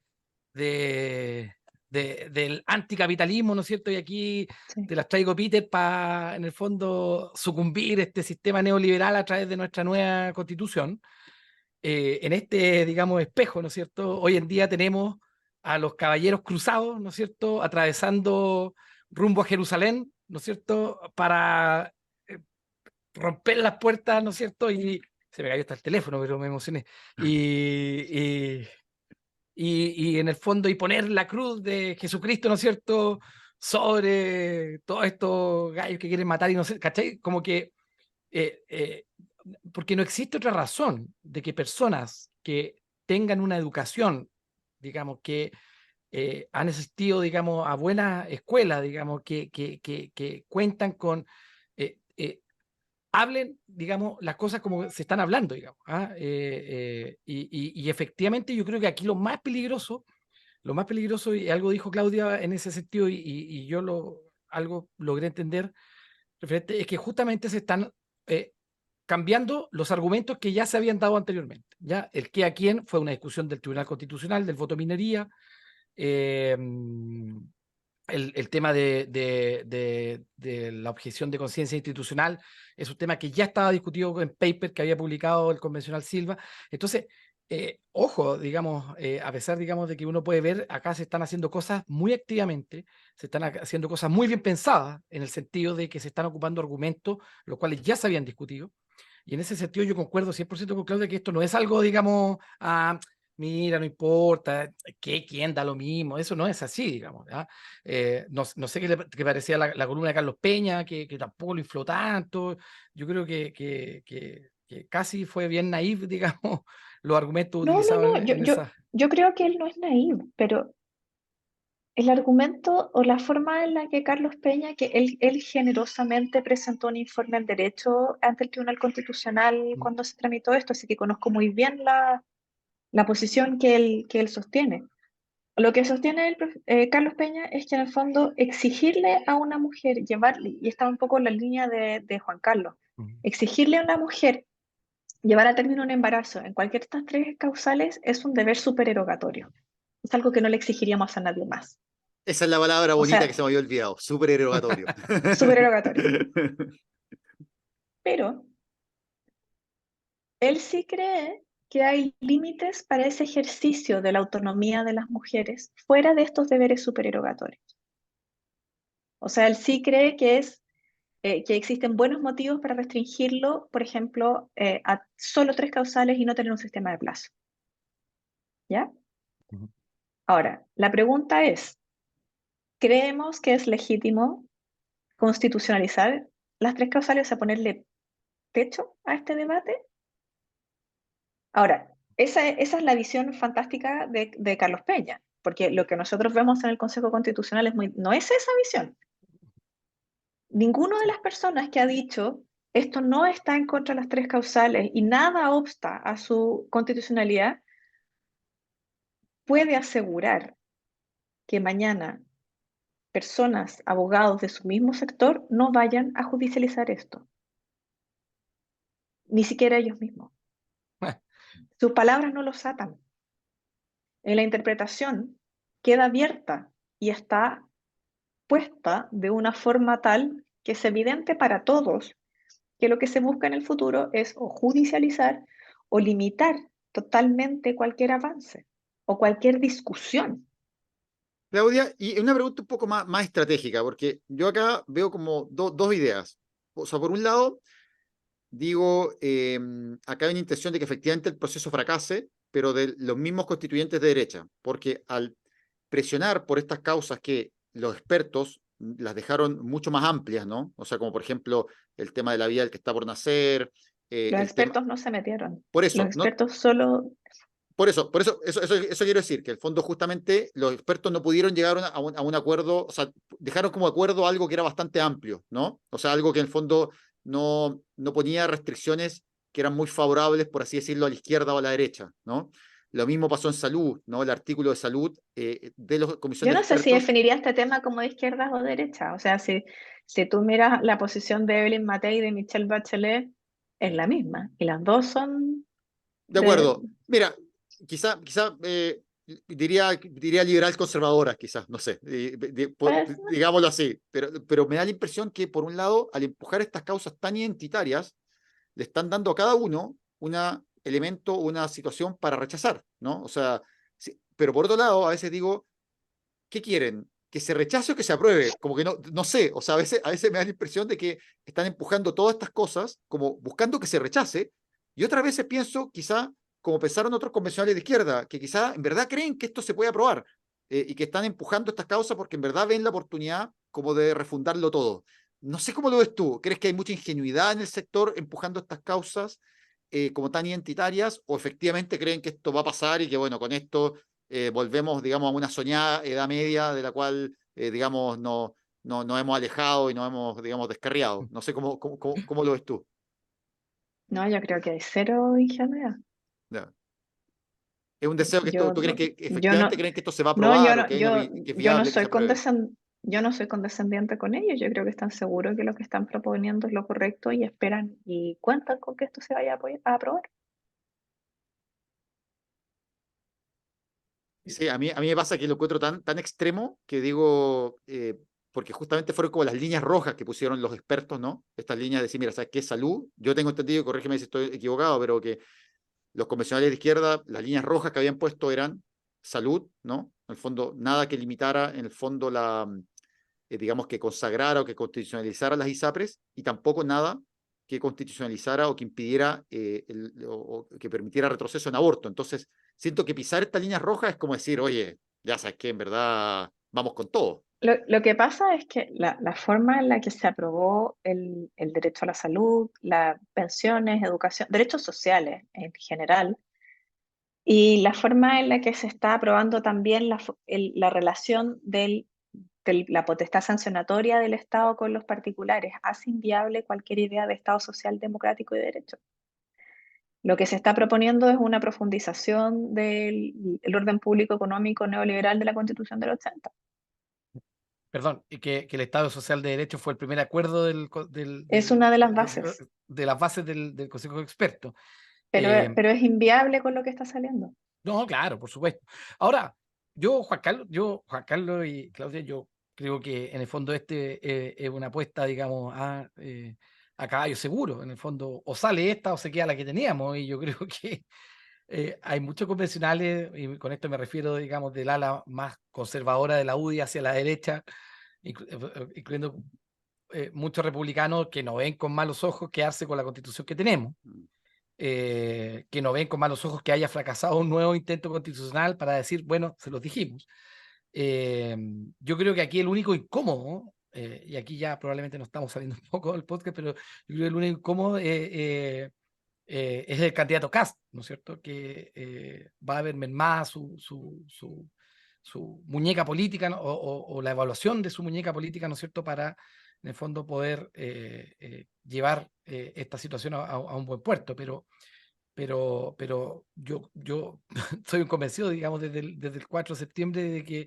[SPEAKER 2] del anticapitalismo, ¿no es cierto? Y aquí
[SPEAKER 3] Sí.
[SPEAKER 2] te las traigo, Peter, para, en el fondo, sucumbir este sistema neoliberal a través de nuestra nueva constitución. En este, digamos, espejo, ¿no es cierto? Hoy en día tenemos a los caballeros cruzados, ¿no es cierto?, atravesando rumbo a Jerusalén, ¿no es cierto?, para romper las puertas, ¿no es cierto? Y se me cayó hasta el teléfono, pero me emocioné. Y en el fondo, y poner la cruz de Jesucristo, ¿no es cierto?, sobre todos estos gallos que quieren matar y no sé, ¿cachai? Como que, eh, eh, porque no existe otra razón de que personas que tengan una educación, digamos, que han asistido, digamos, a buenas escuelas, digamos, que cuentan con eh, eh, hablen, digamos, las cosas como se están hablando, digamos. Y efectivamente yo creo que aquí lo más peligroso, y algo dijo Claudia en ese sentido, y yo algo logré entender, referente, es que justamente se están eh, cambiando los argumentos que ya se habían dado anteriormente. ¿Ya? El qué a quién fue una discusión del Tribunal Constitucional, del voto minería, eh, el tema de la objeción de conciencia institucional es un tema que ya estaba discutido en paper que había publicado el convencional Silva. Entonces, ojo, digamos, a pesar, digamos, de que uno puede ver, acá se están haciendo cosas muy activamente, se están haciendo cosas muy bien pensadas, en el sentido de que se están ocupando argumentos los cuales ya se habían discutido. Y en ese sentido yo concuerdo 100% con Claudia que esto no es algo, digamos, mira, no importa, quién da lo mismo, eso no es así, digamos. ¿Ya? No sé qué parecía la columna de Carlos Peña, que tampoco lo infló tanto. Yo creo que casi fue bien naif, digamos, los argumentos
[SPEAKER 3] No, no,
[SPEAKER 2] utilizados
[SPEAKER 3] no. Yo,
[SPEAKER 2] en
[SPEAKER 3] yo,
[SPEAKER 2] esa.
[SPEAKER 3] yo creo que él no es naive, pero el argumento o la forma en la que Carlos Peña, que él generosamente presentó un informe en derecho ante el Tribunal Constitucional
[SPEAKER 2] Mm,
[SPEAKER 3] cuando se tramitó esto, así que conozco muy bien la posición que él sostiene. Lo que sostiene Carlos Peña es que en el fondo exigirle a una mujer, llevarle, y está un poco en la línea de Juan Carlos,
[SPEAKER 2] mm,
[SPEAKER 3] exigirle a una mujer llevar a término un embarazo en cualquiera de estas tres causales es un deber supererogatorio. Es algo que no le exigiríamos a nadie más.
[SPEAKER 1] Esa es la palabra
[SPEAKER 3] O
[SPEAKER 1] bonita
[SPEAKER 3] sea,
[SPEAKER 1] que se me había olvidado, supererogatorio.
[SPEAKER 3] supererogatorio. Pero él sí cree que hay límites para ese ejercicio de la autonomía de las mujeres fuera de estos deberes supererogatorios. O sea, él sí cree que existen buenos motivos para restringirlo, por ejemplo, a solo tres causales y no tener un sistema de plazo. ¿Ya?
[SPEAKER 2] Ujú.
[SPEAKER 3] Ahora, la pregunta es, ¿creemos que es legítimo constitucionalizar las tres causales, o sea, ponerle techo a este debate? Ahora, esa es la visión fantástica de Carlos Peña, porque lo que nosotros vemos en el Consejo Constitucional no es esa visión. Ninguna de las personas que ha dicho esto no está en contra de las tres causales y nada obsta a su constitucionalidad puede asegurar que mañana personas, abogados de su mismo sector no vayan a judicializar esto, ni siquiera ellos mismos. Sus palabras no los atan. En la interpretación queda abierta y está puesta de una forma tal que es evidente para todos que lo que se busca en el futuro es o judicializar o limitar totalmente cualquier avance o cualquier discusión.
[SPEAKER 1] Claudia, y una pregunta un poco más estratégica, porque yo acá veo como dos ideas. O sea, por un lado, digo, acá hay una intención de que efectivamente el proceso fracase, pero de los mismos constituyentes de derecha, porque al presionar por estas causas que los expertos las dejaron mucho más amplias, ¿no? O sea, como por ejemplo el tema de la vida del que está por nacer,
[SPEAKER 3] Los
[SPEAKER 1] el tema,
[SPEAKER 3] expertos no se metieron.
[SPEAKER 1] por
[SPEAKER 3] Los
[SPEAKER 1] eso, no,
[SPEAKER 3] expertos solo...
[SPEAKER 1] eso quiero decir, que el fondo justamente los expertos no pudieron llegar a un acuerdo, o sea, dejaron como acuerdo algo que era bastante amplio, ¿no? O sea, algo que en el fondo no ponía restricciones que eran muy favorables, por así decirlo, a la izquierda o a la derecha, ¿no? Lo mismo pasó en salud, ¿no? El artículo de salud de la comisión
[SPEAKER 3] Yo
[SPEAKER 1] de
[SPEAKER 3] no sé si
[SPEAKER 1] expertos.
[SPEAKER 3] definiría este tema como de izquierdas o derechas. O sea, si tú miras la posición de Evelyn Matei y de Michelle Bachelet, es la misma. Y las dos son
[SPEAKER 1] De
[SPEAKER 3] de...
[SPEAKER 1] acuerdo. Mira, quizá diría liberal conservadoras, quizás, no sé,
[SPEAKER 3] Pues,
[SPEAKER 1] digámoslo así, pero me da la impresión que, por un lado, al empujar estas causas tan identitarias, le están dando a cada uno un elemento, una situación para rechazar, ¿no? O sea, pero por otro lado, a veces digo, ¿qué quieren? ¿Que se rechace o que se apruebe? Como que no sé, o sea, a veces me da la impresión de que están empujando todas estas cosas como buscando que se rechace, y otras veces pienso, quizá, como pensaron otros convencionales de izquierda, que quizá en verdad creen que esto se puede aprobar y que están empujando estas causas porque en verdad ven la oportunidad como de refundarlo todo. No sé cómo lo ves tú. ¿Crees que hay mucha ingenuidad en el sector empujando estas causas como tan identitarias o efectivamente creen que esto va a pasar y que, bueno, con esto volvemos, digamos, a una soñada edad media de la cual, digamos, nos hemos alejado y nos hemos, digamos, descarriado? No sé cómo lo ves tú.
[SPEAKER 3] no, yo creo que hay cero ingenuidad.
[SPEAKER 1] Ya. Es un deseo que esto,
[SPEAKER 3] Yo,
[SPEAKER 1] ¿tú crees que
[SPEAKER 3] yo
[SPEAKER 1] efectivamente
[SPEAKER 3] no,
[SPEAKER 1] creen que esto se va a
[SPEAKER 3] no,
[SPEAKER 1] aprobar o que, que es
[SPEAKER 3] yo no
[SPEAKER 1] viable que se
[SPEAKER 3] soy
[SPEAKER 1] apruebe?
[SPEAKER 3] yo no soy condescendiente con ellos. Yo creo que están seguros que lo que están proponiendo es lo correcto y esperan y cuentan con que esto se vaya a aprobar.
[SPEAKER 1] Sí, a mí me pasa que lo encuentro tan extremo que digo, porque justamente fueron como las líneas rojas que pusieron los expertos, ¿no? Estas líneas de decir, mira, ¿sabes qué? Salud. Yo tengo entendido, corrígeme si estoy equivocado, pero que los convencionales de izquierda, las líneas rojas que habían puesto eran salud, ¿no? En el fondo, nada que limitara, en el fondo, digamos, que consagrara o que constitucionalizara las ISAPRES, y tampoco nada que constitucionalizara o que impidiera o que permitiera retroceso en aborto. Entonces, siento que pisar estas líneas rojas es como decir, oye, ya sabes que en verdad vamos con todo.
[SPEAKER 3] Lo que pasa es que la forma en la que se aprobó el derecho a la salud, las pensiones, educación, derechos sociales en general, y la forma en la que se está aprobando también la relación de la potestad sancionatoria del Estado con los particulares hace inviable cualquier idea de Estado social, democrático y de derecho. Lo que se está proponiendo es una profundización del orden público económico neoliberal de la Constitución del 80.
[SPEAKER 2] Perdón, y que el Estado Social de Derecho fue el primer acuerdo
[SPEAKER 3] Es una de las bases.
[SPEAKER 2] de las bases del Consejo de Expertos.
[SPEAKER 3] Pero es inviable con lo que está saliendo.
[SPEAKER 2] No, claro, por supuesto. Ahora, Juan Carlos y Claudia, yo creo que en el fondo es una apuesta, digamos, a caballo seguro. En el fondo, o sale esta o se queda la que teníamos. Y yo creo que hay muchos convencionales, y con esto me refiero, digamos, del ala más conservadora de la UDI hacia la derecha, incluyendo muchos republicanos que no ven con malos ojos quedarse con la constitución que tenemos. Que no ven con malos ojos que haya fracasado un nuevo intento constitucional para decir, bueno, se los dijimos. Yo creo que aquí el único incómodo, y aquí ya probablemente nos estamos saliendo un poco del podcast, pero yo creo que el único incómodo es el candidato Kast, ¿no es cierto? Que va a ver mermada su muñeca política, ¿no? o la evaluación de su muñeca política, ¿no es cierto?, para en el fondo poder llevar esta situación a un buen puerto, pero yo soy un convencido, digamos, desde el 4 de septiembre de que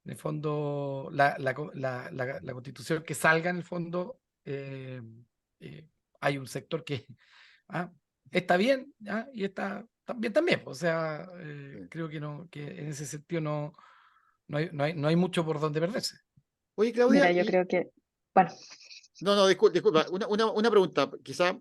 [SPEAKER 2] en el fondo la constitución que salga, en el fondo, hay un sector que está bien, y está bien también. O sea,
[SPEAKER 1] Sí.
[SPEAKER 2] creo que en ese sentido no hay mucho por donde perderse.
[SPEAKER 1] Oye, Claudia,
[SPEAKER 3] Mira, yo creo que, bueno,
[SPEAKER 1] no, disculpa, una pregunta, quizá,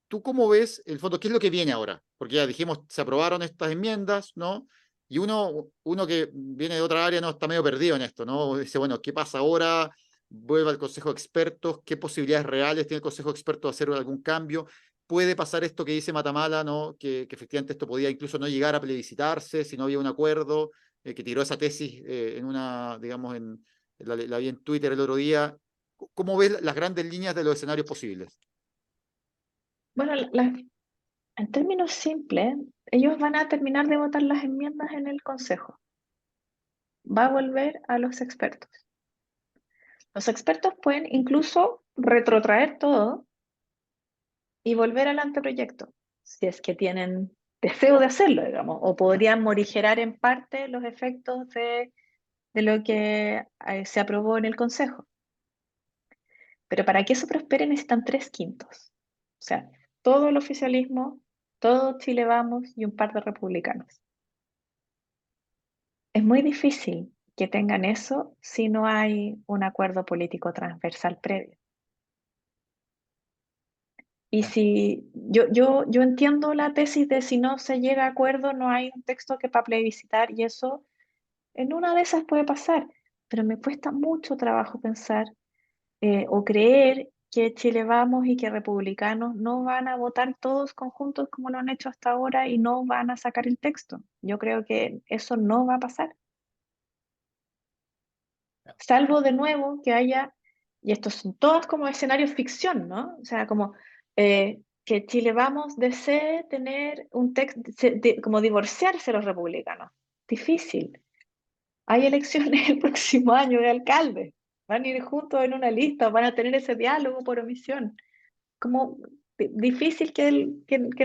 [SPEAKER 1] ¿tú cómo ves el fondo? ¿Qué es lo que viene ahora? Porque ya dijimos, se aprobaron estas enmiendas, ¿no? Y uno que viene de otra área no está medio perdido en esto, ¿no? Dice, bueno, ¿qué pasa ahora? Vuelve al Consejo de Expertos, ¿qué posibilidades reales tiene el Consejo de Expertos de hacer algún cambio? Puede pasar esto que dice Matamala, ¿no? Que efectivamente esto podía incluso no llegar a plebiscitarse si no había un acuerdo, que tiró esa tesis en una, digamos, la vi en Twitter el otro día. ¿Cómo ves las grandes líneas de los escenarios posibles?
[SPEAKER 3] bueno, en términos simples, ellos van a terminar de votar las enmiendas en el Consejo. Va a volver a los expertos. Los expertos pueden incluso retrotraer todo y volver al anteproyecto, si es que tienen deseo de hacerlo, digamos, o podrían morigerar en parte los efectos de lo que se aprobó en el Consejo. Pero para que eso prospere necesitan 3/5. O sea, todo el oficialismo, todo Chile Vamos y un par de republicanos. Es muy difícil que tengan eso si no hay un acuerdo político transversal previo. Y si yo entiendo la tesis de si no se llega a acuerdo, no hay un texto que para plebiscitar, y eso en una de esas puede pasar, pero me cuesta mucho trabajo pensar o creer que Chile Vamos y que republicanos no van a votar todos conjuntos como lo han hecho hasta ahora y no van a sacar el texto. Yo creo que eso no va a pasar. Salvo de nuevo que haya, y estos son todos como escenarios ficción, ¿no? O sea, como que Chile Vamos desee tener un texto, como divorciarse de los republicanos. Difícil. Hay elecciones el próximo año de alcalde. Van a ir juntos en una lista, van a tener ese diálogo por omisión. Como difícil que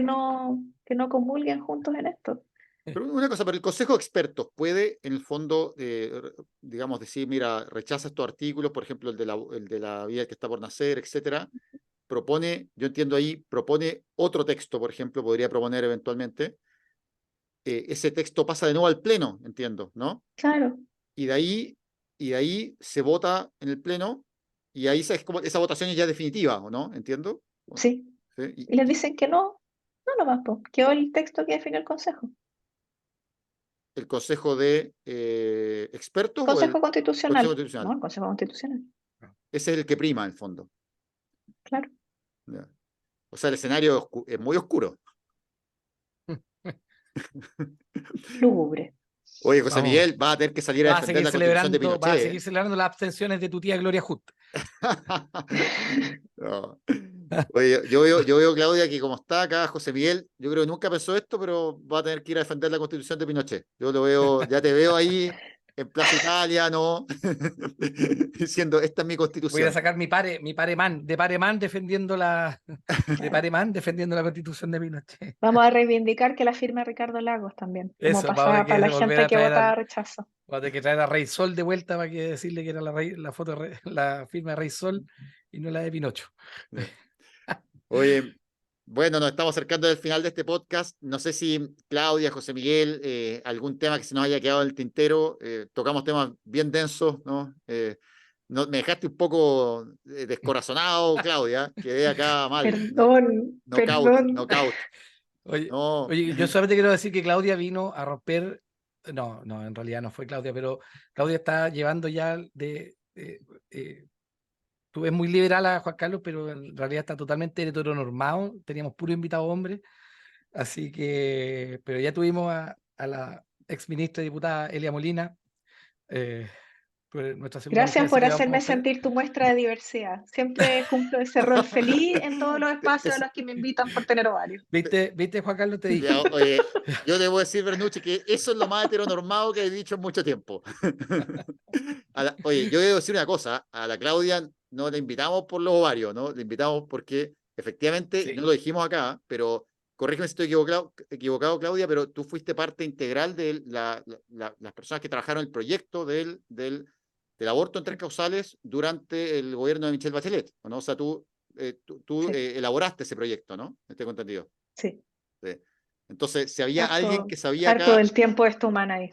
[SPEAKER 3] no comulguen juntos en esto.
[SPEAKER 1] Pero una cosa, pero el Consejo de Expertos puede, en el fondo, digamos, decir, mira, rechaza estos artículos, por ejemplo, el de la vida que está por nacer, etcétera. Propone, yo entiendo ahí, propone otro texto, por ejemplo, podría proponer eventualmente. Ese texto pasa de nuevo al Pleno, entiendo, ¿no?
[SPEAKER 3] Claro,
[SPEAKER 1] Y de ahí se vota en el Pleno, y ahí como, esa votación es ya definitiva, ¿o no? ¿Entiendo?
[SPEAKER 3] sí.
[SPEAKER 1] ¿Sí?
[SPEAKER 3] Y les dicen que no, no nomás, pues, quedó el texto que define el Consejo.
[SPEAKER 1] ¿El Consejo de Expertos o el
[SPEAKER 3] Consejo
[SPEAKER 1] Consejo
[SPEAKER 3] Constitucional, ¿no?
[SPEAKER 1] Constitucional?
[SPEAKER 3] El Consejo Constitucional,
[SPEAKER 1] Ese es el que prima, en el fondo.
[SPEAKER 3] claro.
[SPEAKER 1] ¿Ya? O sea, el escenario es muy oscuro.
[SPEAKER 3] Lúgubre.
[SPEAKER 1] Oye, José
[SPEAKER 2] Vamos,
[SPEAKER 1] Miguel, va a tener que salir a defender la constitución de
[SPEAKER 2] vas a
[SPEAKER 1] Pinochet.
[SPEAKER 2] seguir celebrando las abstenciones de tu tía Gloria Hood.
[SPEAKER 1] No. Oye, yo veo, Claudia, que como está acá José Miguel, yo creo que nunca pensó esto, pero va a tener que ir a defender la constitución de Pinochet. Yo lo veo, ya te veo ahí en Plaza Italia, ¿no? Diciendo, esta es mi
[SPEAKER 2] Voy a ir a
[SPEAKER 1] constitución.
[SPEAKER 2] sacar mi pareman, de pareman defendiendo la constitución de Pinochet.
[SPEAKER 3] Vamos a reivindicar que la firme Ricardo Lagos también, como
[SPEAKER 2] Eso, vamos a
[SPEAKER 3] pasaba para
[SPEAKER 2] tener
[SPEAKER 3] la
[SPEAKER 2] que volver
[SPEAKER 3] gente
[SPEAKER 2] a
[SPEAKER 3] que
[SPEAKER 2] traer
[SPEAKER 3] votaba rechazo.
[SPEAKER 2] vamos a tener que traer a Rey Sol de vuelta para que decirle que era la foto, la firma de Rey Sol y no la de Pinocho.
[SPEAKER 1] Oye, Bueno, nos estamos acercando al final de este podcast. No sé si Claudia, José Miguel, algún tema que se nos haya quedado en el tintero. Tocamos temas bien densos, ¿no? Me dejaste un poco descorazonado, Claudia. Quedé acá mal.
[SPEAKER 3] Perdón,
[SPEAKER 1] Knockout,
[SPEAKER 3] perdón.
[SPEAKER 1] knockout.
[SPEAKER 2] Oye,
[SPEAKER 1] No.
[SPEAKER 2] oye, yo solamente quiero decir que Claudia vino a romper, no, no, en realidad no fue Claudia, pero Claudia está llevando ya tú ves muy liberal a Juan Carlos, pero en realidad está totalmente heteronormado, teníamos puro invitado hombre, así que, pero ya tuvimos a la ex ministra y diputada Elia Molina, eh, nuestra segunda mujer,
[SPEAKER 3] Gracias
[SPEAKER 2] así
[SPEAKER 3] por
[SPEAKER 2] que vamos a
[SPEAKER 3] hacerme
[SPEAKER 2] esperar.
[SPEAKER 3] sentir tu muestra de diversidad. Siempre cumplo ese rol feliz en todos los espacios a
[SPEAKER 1] Es-
[SPEAKER 3] los que me invitan por tener ovarios.
[SPEAKER 2] ¿Viste, Juan Carlos? Te dije.
[SPEAKER 1] ya, oye, yo debo decir, Bernucci, que eso es lo más heteronormado que he dicho en mucho tiempo. Oye, yo debo decir una cosa, a la Claudia no la invitamos por los ovarios, ¿no? La invitamos porque efectivamente, y no
[SPEAKER 2] Sí.
[SPEAKER 1] lo dijimos acá, pero corrígeme si estoy equivocado, Claudia, pero tú fuiste parte integral de las personas que trabajaron el proyecto del aborto en tres causales durante el gobierno de Michelle Bachelet, ¿no? O sea, tú
[SPEAKER 3] Sí,
[SPEAKER 1] elaboraste ese proyecto, ¿no? Tengo entendido.
[SPEAKER 3] sí.
[SPEAKER 1] Sí. Entonces, si había alguien
[SPEAKER 3] Harto,
[SPEAKER 1] que sabía
[SPEAKER 3] harto
[SPEAKER 1] acá,
[SPEAKER 3] del tiempo de esta humana ahí.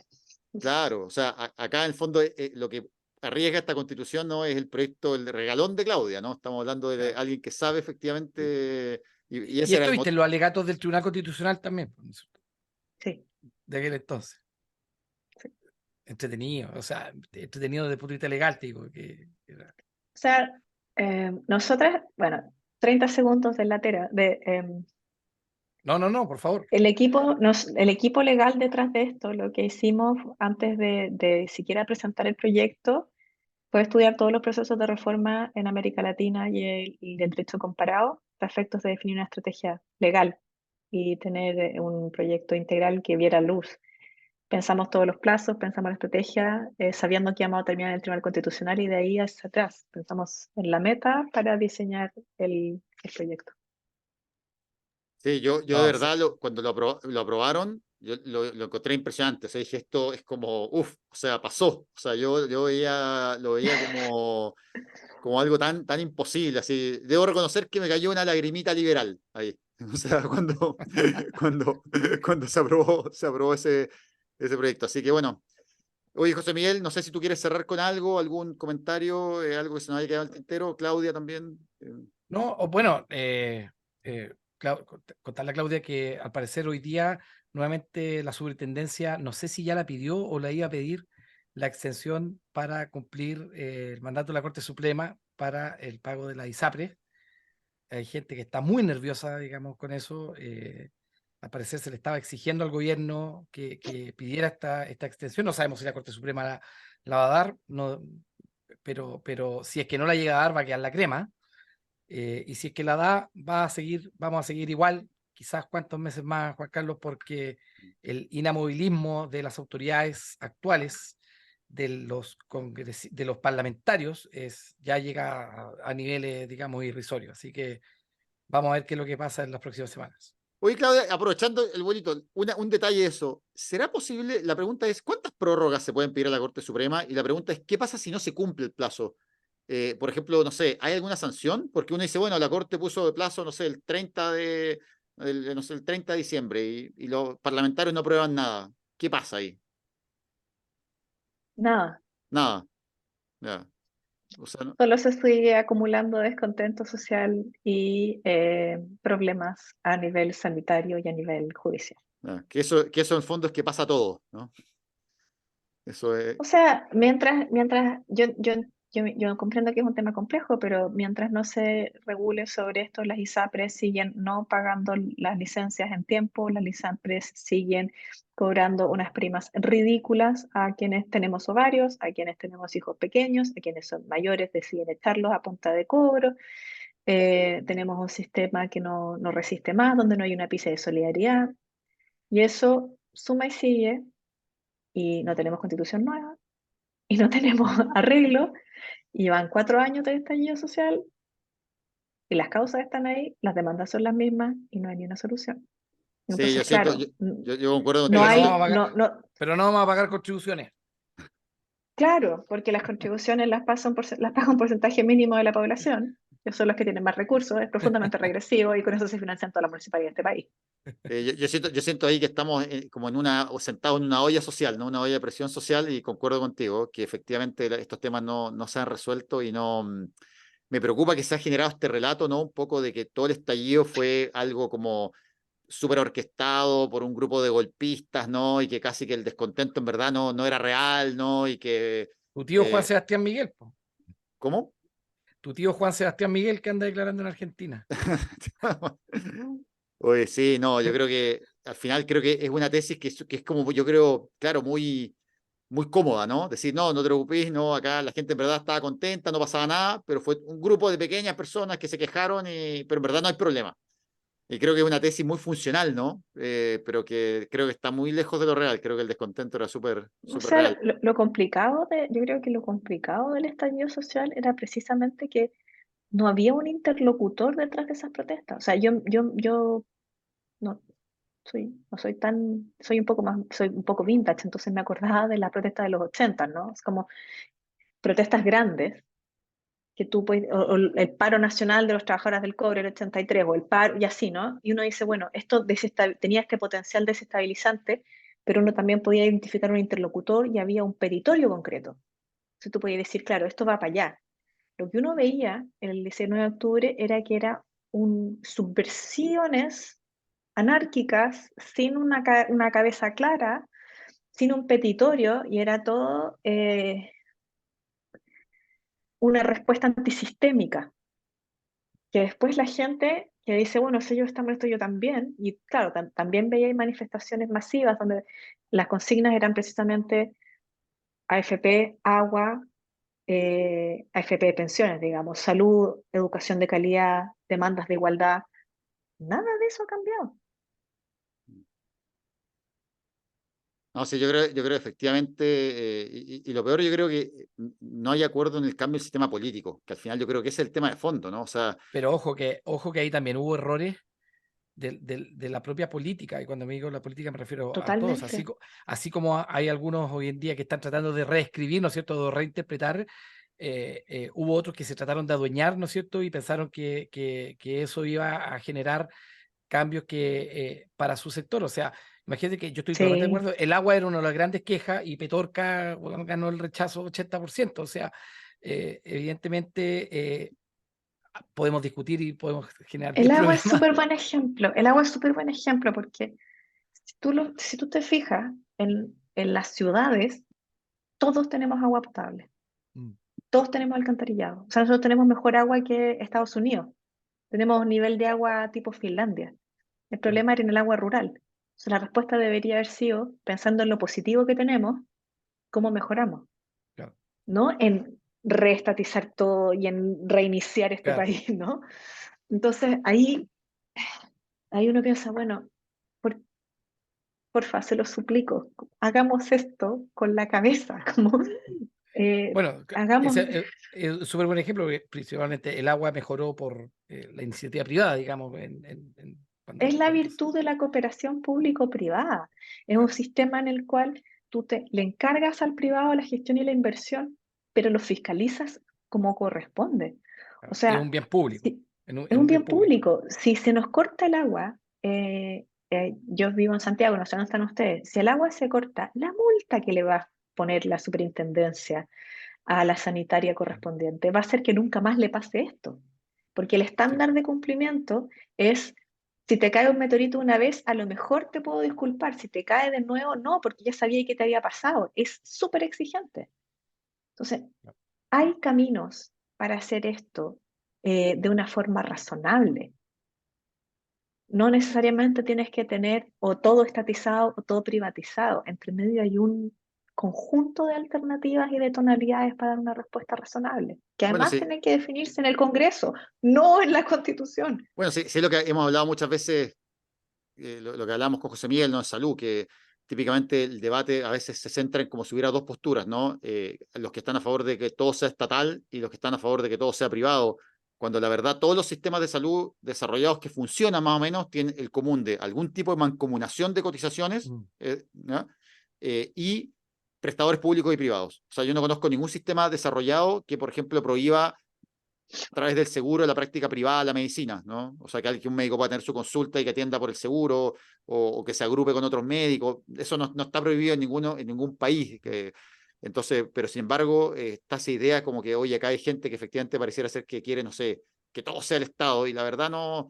[SPEAKER 1] claro, o sea, acá en el fondo lo que arriesga esta constitución no es el proyecto, el regalón de Claudia, ¿no? Estamos hablando de
[SPEAKER 2] Claro.
[SPEAKER 1] alguien que sabe efectivamente, y
[SPEAKER 2] Y
[SPEAKER 1] ese era
[SPEAKER 2] esto
[SPEAKER 1] el
[SPEAKER 2] viste en
[SPEAKER 1] motivo.
[SPEAKER 2] los alegatos del Tribunal Constitucional también, pues,
[SPEAKER 3] Sí,
[SPEAKER 2] de aquel entonces.
[SPEAKER 3] sí.
[SPEAKER 2] Entretenido, o sea, entretenido desde el punto de vista legal, te digo,
[SPEAKER 3] O sea, nosotras, bueno, 30 segundos de latera,
[SPEAKER 2] No, no, no, por favor.
[SPEAKER 3] el equipo legal detrás de esto, lo que hicimos antes de siquiera presentar el proyecto, fue estudiar todos los procesos de reforma en América Latina y el derecho comparado, a efectos de definir una estrategia legal y tener un proyecto integral que viera luz. Pensamos todos los plazos, pensamos la estrategia, sabiendo que íbamos a terminar en el Tribunal Constitucional y de ahí hacia atrás. Pensamos en la meta para diseñar el proyecto.
[SPEAKER 1] Sí, yo de
[SPEAKER 2] No, sí.
[SPEAKER 1] verdad, cuando lo aprobaron, yo lo encontré impresionante. O sea, dije, esto es como, uff, o sea, pasó. O sea, yo lo veía como algo tan imposible. Así, debo reconocer que me cayó una lagrimita liberal ahí. O sea, cuando, cuando se aprobó ese proyecto. Así que bueno. Oye, José Miguel, no sé si tú quieres cerrar con algo, algún comentario, algo que se nos haya quedado al tintero. Claudia también.
[SPEAKER 2] No, o bueno, contarle a Claudia que al parecer hoy día nuevamente la superintendencia, no sé si ya la pidió o la iba a pedir, la extensión para cumplir el mandato de la Corte Suprema para el pago de la ISAPRE. Hay gente que está muy nerviosa, digamos, con eso. Al parecer se le estaba exigiendo al gobierno que pidiera esta extensión. No sabemos si la Corte Suprema la va a dar, no, pero si es que no la llega a dar, va a quedar la crema. Y si es que la da, vamos a seguir igual, quizás cuántos meses más, Juan Carlos, porque el inamovilismo de las autoridades actuales, de los parlamentarios, ya llega a niveles, digamos, irrisorios. Así que vamos a ver qué es lo que pasa en las próximas semanas.
[SPEAKER 1] Oye, Claudia, aprovechando el bonito, un detalle de eso. ¿Será posible? La pregunta es, ¿cuántas prórrogas se pueden pedir a la Corte Suprema? Y la pregunta es, ¿qué pasa si no se cumple el plazo? Por ejemplo, no sé, ¿hay alguna sanción? Porque uno dice, bueno, la Corte puso de plazo, no sé, no sé, el 30 de diciembre y los parlamentarios no aprueban nada. ¿Qué pasa ahí?
[SPEAKER 3] Nada,
[SPEAKER 1] Nada. Ya. O sea,
[SPEAKER 3] solo se sigue acumulando descontento social y problemas a nivel sanitario y a nivel judicial.
[SPEAKER 1] que eso en el fondo es que pasa todo, ¿no? Eso es.
[SPEAKER 3] O sea, mientras yo comprendo que es un tema complejo, pero mientras no se regule sobre esto, las ISAPRES siguen no pagando las licencias en tiempo, las ISAPRES siguen cobrando unas primas ridículas a quienes tenemos ovarios, a quienes tenemos hijos pequeños, a quienes son mayores, deciden echarlos a punta de cobro. Tenemos un sistema que no resiste más, donde no hay una pizca de solidaridad, y eso suma y sigue, y no tenemos constitución nueva y no tenemos arreglo, y van 4 años de estallido social, y las causas están ahí, las demandas son las mismas, y no hay ni una solución.
[SPEAKER 1] Sí, yo
[SPEAKER 3] Entonces,
[SPEAKER 1] siento,
[SPEAKER 3] claro,
[SPEAKER 1] yo concuerdo
[SPEAKER 3] no
[SPEAKER 1] contigo.
[SPEAKER 2] Pero no
[SPEAKER 3] hay,
[SPEAKER 2] vamos a pagar,
[SPEAKER 3] no,
[SPEAKER 2] pero no vamos a pagar contribuciones.
[SPEAKER 3] claro, porque las contribuciones las paga un porcentaje mínimo de la población, Esos son los que tienen más recursos, es profundamente regresivo y con eso se financian todas las municipalidades de este país.
[SPEAKER 1] Yo siento ahí que estamos como o sentados en una olla social, ¿no? Una olla de presión social, y concuerdo contigo que efectivamente estos temas no se han resuelto y no. Me preocupa que se ha generado este relato, ¿no? Un poco de que todo el estallido fue algo como súper orquestado por un grupo de golpistas, ¿no? Y que casi que el descontento en verdad no era real, ¿no? Y que.
[SPEAKER 2] Tu tío Juan Sebastián Miguel, po.
[SPEAKER 1] ¿Cómo?
[SPEAKER 2] Tu tío Juan Sebastián Miguel que anda declarando en Argentina.
[SPEAKER 1] Oye, sí, no, yo creo que al final creo que es una tesis que es como, yo creo, claro, muy cómoda, ¿no? Decir, no te preocupes, no, acá la gente en verdad estaba contenta, no pasaba nada, pero fue un grupo de pequeñas personas que se quejaron, pero en verdad no hay problema. Y creo que es una tesis muy funcional, ¿no? Pero que creo que está muy lejos de lo real. Creo que el descontento era súper
[SPEAKER 3] O
[SPEAKER 1] súper
[SPEAKER 3] sea,
[SPEAKER 1] real.
[SPEAKER 3] yo creo que lo complicado del estallido social era precisamente que no había un interlocutor detrás de esas protestas. O sea, yo no soy un poco vintage, entonces me acordaba de las protestas de los 80, ¿no? Es como protestas grandes que tú puedes, o el paro nacional de los trabajadores del cobre el 83, o el paro, y así, ¿no? Y uno dice, bueno, esto tenía este potencial desestabilizante, pero uno también podía identificar un interlocutor y había un petitorio concreto. Entonces tú podías decir, claro, esto va para allá. Lo que uno veía en el 19 de octubre era que era subversiones anárquicas, sin una cabeza clara, sin un petitorio, y era todo una respuesta antisistémica, que después la gente que dice, bueno, si ellos están esto yo también, y claro, también veía manifestaciones masivas donde las consignas eran precisamente AFP, agua, AFP de pensiones, digamos, salud, educación de calidad, demandas de igualdad. Nada de eso ha cambiado.
[SPEAKER 1] No, sí, yo creo efectivamente, y lo peor yo creo que no hay acuerdo en el cambio del sistema político, que al final yo creo que ese es el tema de fondo, ¿no? O sea,
[SPEAKER 2] Pero ojo que ahí también hubo errores de la propia política, y cuando me digo la política me refiero a todos,
[SPEAKER 3] Totalmente.
[SPEAKER 2] así como hay algunos hoy en día que están tratando de reescribir, ¿no es cierto?, de reinterpretar, hubo otros que se trataron de adueñar, ¿no es cierto?, y pensaron que eso iba a generar cambios para su sector. O sea, imagínate que yo estoy totalmente de
[SPEAKER 3] Sí.
[SPEAKER 2] acuerdo, el agua era una de las grandes quejas y Petorca, bueno, ganó el rechazo 80%. O sea, evidentemente podemos discutir y podemos generar
[SPEAKER 3] El
[SPEAKER 2] 10
[SPEAKER 3] agua es
[SPEAKER 2] problemas.
[SPEAKER 3] súper buen ejemplo. El agua es súper buen ejemplo porque si tú te fijas en las ciudades, todos tenemos agua potable,
[SPEAKER 2] Mm,
[SPEAKER 3] todos tenemos alcantarillado. O sea, nosotros tenemos mejor agua que Estados Unidos. Tenemos un nivel de agua tipo Finlandia. El
[SPEAKER 2] mm,
[SPEAKER 3] problema era en el agua rural. Entonces, la respuesta debería haber sido, pensando en lo positivo que tenemos, cómo mejoramos,
[SPEAKER 2] claro,
[SPEAKER 3] ¿no? En reestatizar todo y en reiniciar este
[SPEAKER 2] claro.
[SPEAKER 3] país, ¿no? Entonces, ahí uno piensa, bueno, por, porfa, se lo suplico, hagamos esto con la cabeza, como
[SPEAKER 2] Bueno,
[SPEAKER 3] hagamos.
[SPEAKER 2] ese es un súper buen ejemplo, porque principalmente el agua mejoró por la iniciativa privada, digamos,
[SPEAKER 3] Es la
[SPEAKER 2] cuando
[SPEAKER 3] virtud de la cooperación público-privada. Es un
[SPEAKER 2] claro,
[SPEAKER 3] sistema en el cual le encargas al privado la gestión y la inversión, pero lo fiscalizas como corresponde. O
[SPEAKER 2] claro. Y es
[SPEAKER 3] sea,
[SPEAKER 2] un bien público,
[SPEAKER 3] si,
[SPEAKER 2] en
[SPEAKER 3] es un
[SPEAKER 2] un bien
[SPEAKER 3] bien
[SPEAKER 2] público.
[SPEAKER 3] público. Si se nos corta el agua, yo vivo en Santiago, no sé dónde están ustedes, si el agua se corta, la multa que le va a poner la superintendencia a la sanitaria correspondiente va a hacer que nunca más le pase esto. Porque el
[SPEAKER 2] Sí,
[SPEAKER 3] estándar de cumplimiento es, si te cae un meteorito una vez, a lo mejor te puedo disculpar, si te cae de nuevo, no, porque ya sabía que te había pasado. Es súper exigente. Entonces,
[SPEAKER 2] claro.
[SPEAKER 3] hay caminos para hacer esto de una forma razonable. No necesariamente tienes que tener o todo estatizado o todo privatizado. Entre medio hay un conjunto de alternativas y de tonalidades para dar una respuesta razonable, que
[SPEAKER 1] bueno,
[SPEAKER 3] además
[SPEAKER 1] sí,
[SPEAKER 3] tienen que definirse en el Congreso, no en la Constitución.
[SPEAKER 1] bueno, sí, sí es lo que hemos hablado muchas veces, lo que hablamos con José Miguel, ¿no? En salud, que típicamente el debate a veces se centra en como si hubiera dos posturas, ¿no? Los que están a favor de que todo sea estatal y los que están a favor de que todo sea privado, cuando la verdad todos los sistemas de salud desarrollados que funcionan más o menos tienen el común de algún tipo de mancomunación de cotizaciones,
[SPEAKER 2] Mm,
[SPEAKER 1] ¿no? Y prestadores públicos y privados. O sea, yo no conozco ningún sistema desarrollado que, por ejemplo, prohíba a través del seguro de la práctica privada de la medicina, ¿no? O sea, que un médico pueda tener su consulta y que atienda por el seguro o que se agrupe con otros médicos. Eso no está prohibido en ningún país. Entonces, pero sin embargo, está esa idea como que, oye, acá hay gente que efectivamente pareciera ser que quiere, no sé, que todo sea el Estado, y la verdad no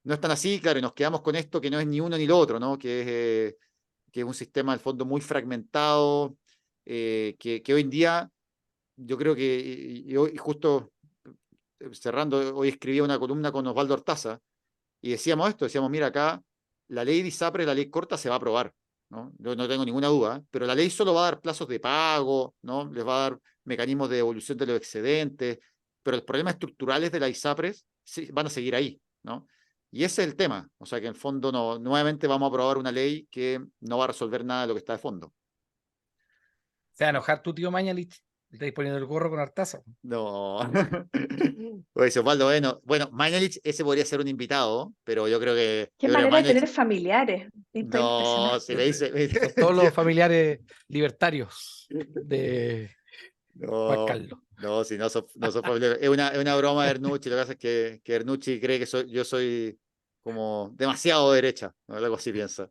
[SPEAKER 1] es tan así, claro, y nos quedamos con esto que no es ni uno ni lo otro, ¿no? Que es un sistema al fondo muy fragmentado, que hoy en día yo creo que, y hoy justo cerrando, hoy escribía una columna con Osvaldo Hortaza, y decíamos esto, decíamos, mira, acá la ley de ISAPRES, la ley corta, se va a aprobar, ¿no? Yo no tengo ninguna duda, pero la ley solo va a dar plazos de pago, ¿no? Les va a dar mecanismos de devolución de los excedentes, pero los problemas estructurales de la ISAPRES sí, van a seguir ahí, ¿no? Y ese es el tema, o sea que en el fondo nuevamente vamos a aprobar una ley que no va a resolver nada de lo que está de fondo.
[SPEAKER 2] Se va a enojar tu tío Mañalich, le estáis poniendo el gorro con Artaza.
[SPEAKER 1] No. Oye, Osvaldo, bueno, Mañalich, ese podría ser un invitado, pero yo creo que
[SPEAKER 3] Qué manera de tener familiares.
[SPEAKER 1] no, si me dice.
[SPEAKER 2] Con todos los familiares libertarios de Juan
[SPEAKER 1] No,
[SPEAKER 2] Carlos.
[SPEAKER 1] no, si no son familiares. Es una broma de Ernucci. Lo que pasa es que Ernucci cree que yo soy como demasiado derecha, ¿no? Algo así piensa.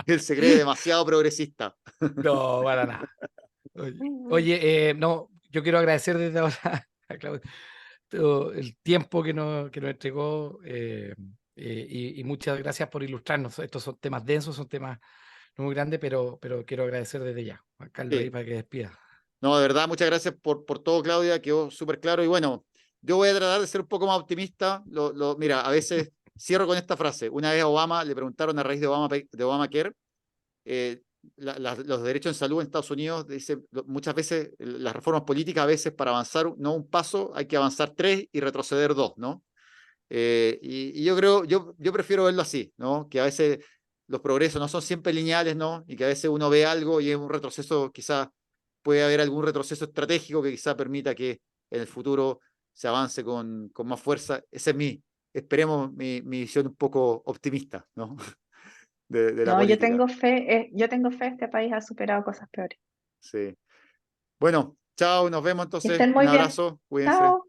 [SPEAKER 1] Él se cree demasiado progresista.
[SPEAKER 2] No, para nada. Oye, no, yo quiero agradecer desde ahora a Claudio todo el tiempo que nos entregó y muchas gracias por ilustrarnos. Estos son temas densos, son temas no muy grandes, pero quiero agradecer desde ya. Juan Carlos, ahí
[SPEAKER 1] Sí.
[SPEAKER 2] para que despida.
[SPEAKER 1] No, de verdad, muchas gracias por todo, Claudia, quedó súper claro. Y bueno, yo voy a tratar de ser un poco más optimista. Mira, a veces cierro con esta frase. Una vez a Obama le preguntaron a raíz de Obamacare, los derechos en salud en Estados Unidos, dice, muchas veces las reformas políticas, a veces para avanzar no un paso, hay que avanzar 3 y retroceder 2, ¿no? Y yo creo, yo prefiero verlo así, ¿no? Que a veces los progresos no son siempre lineales, ¿no? Y que a veces uno ve algo y es un retroceso, quizás puede haber algún retroceso estratégico que quizás permita que en el futuro se avance con más fuerza. Esa es esperemos, mi visión un poco optimista, ¿no? De la
[SPEAKER 3] No,
[SPEAKER 1] política.
[SPEAKER 3] yo tengo fe, este país ha superado cosas peores.
[SPEAKER 1] Sí. Bueno, chao, nos vemos
[SPEAKER 3] Que
[SPEAKER 1] entonces.
[SPEAKER 3] estén
[SPEAKER 1] Un
[SPEAKER 3] muy bien.
[SPEAKER 1] abrazo, cuídense.
[SPEAKER 3] Chao.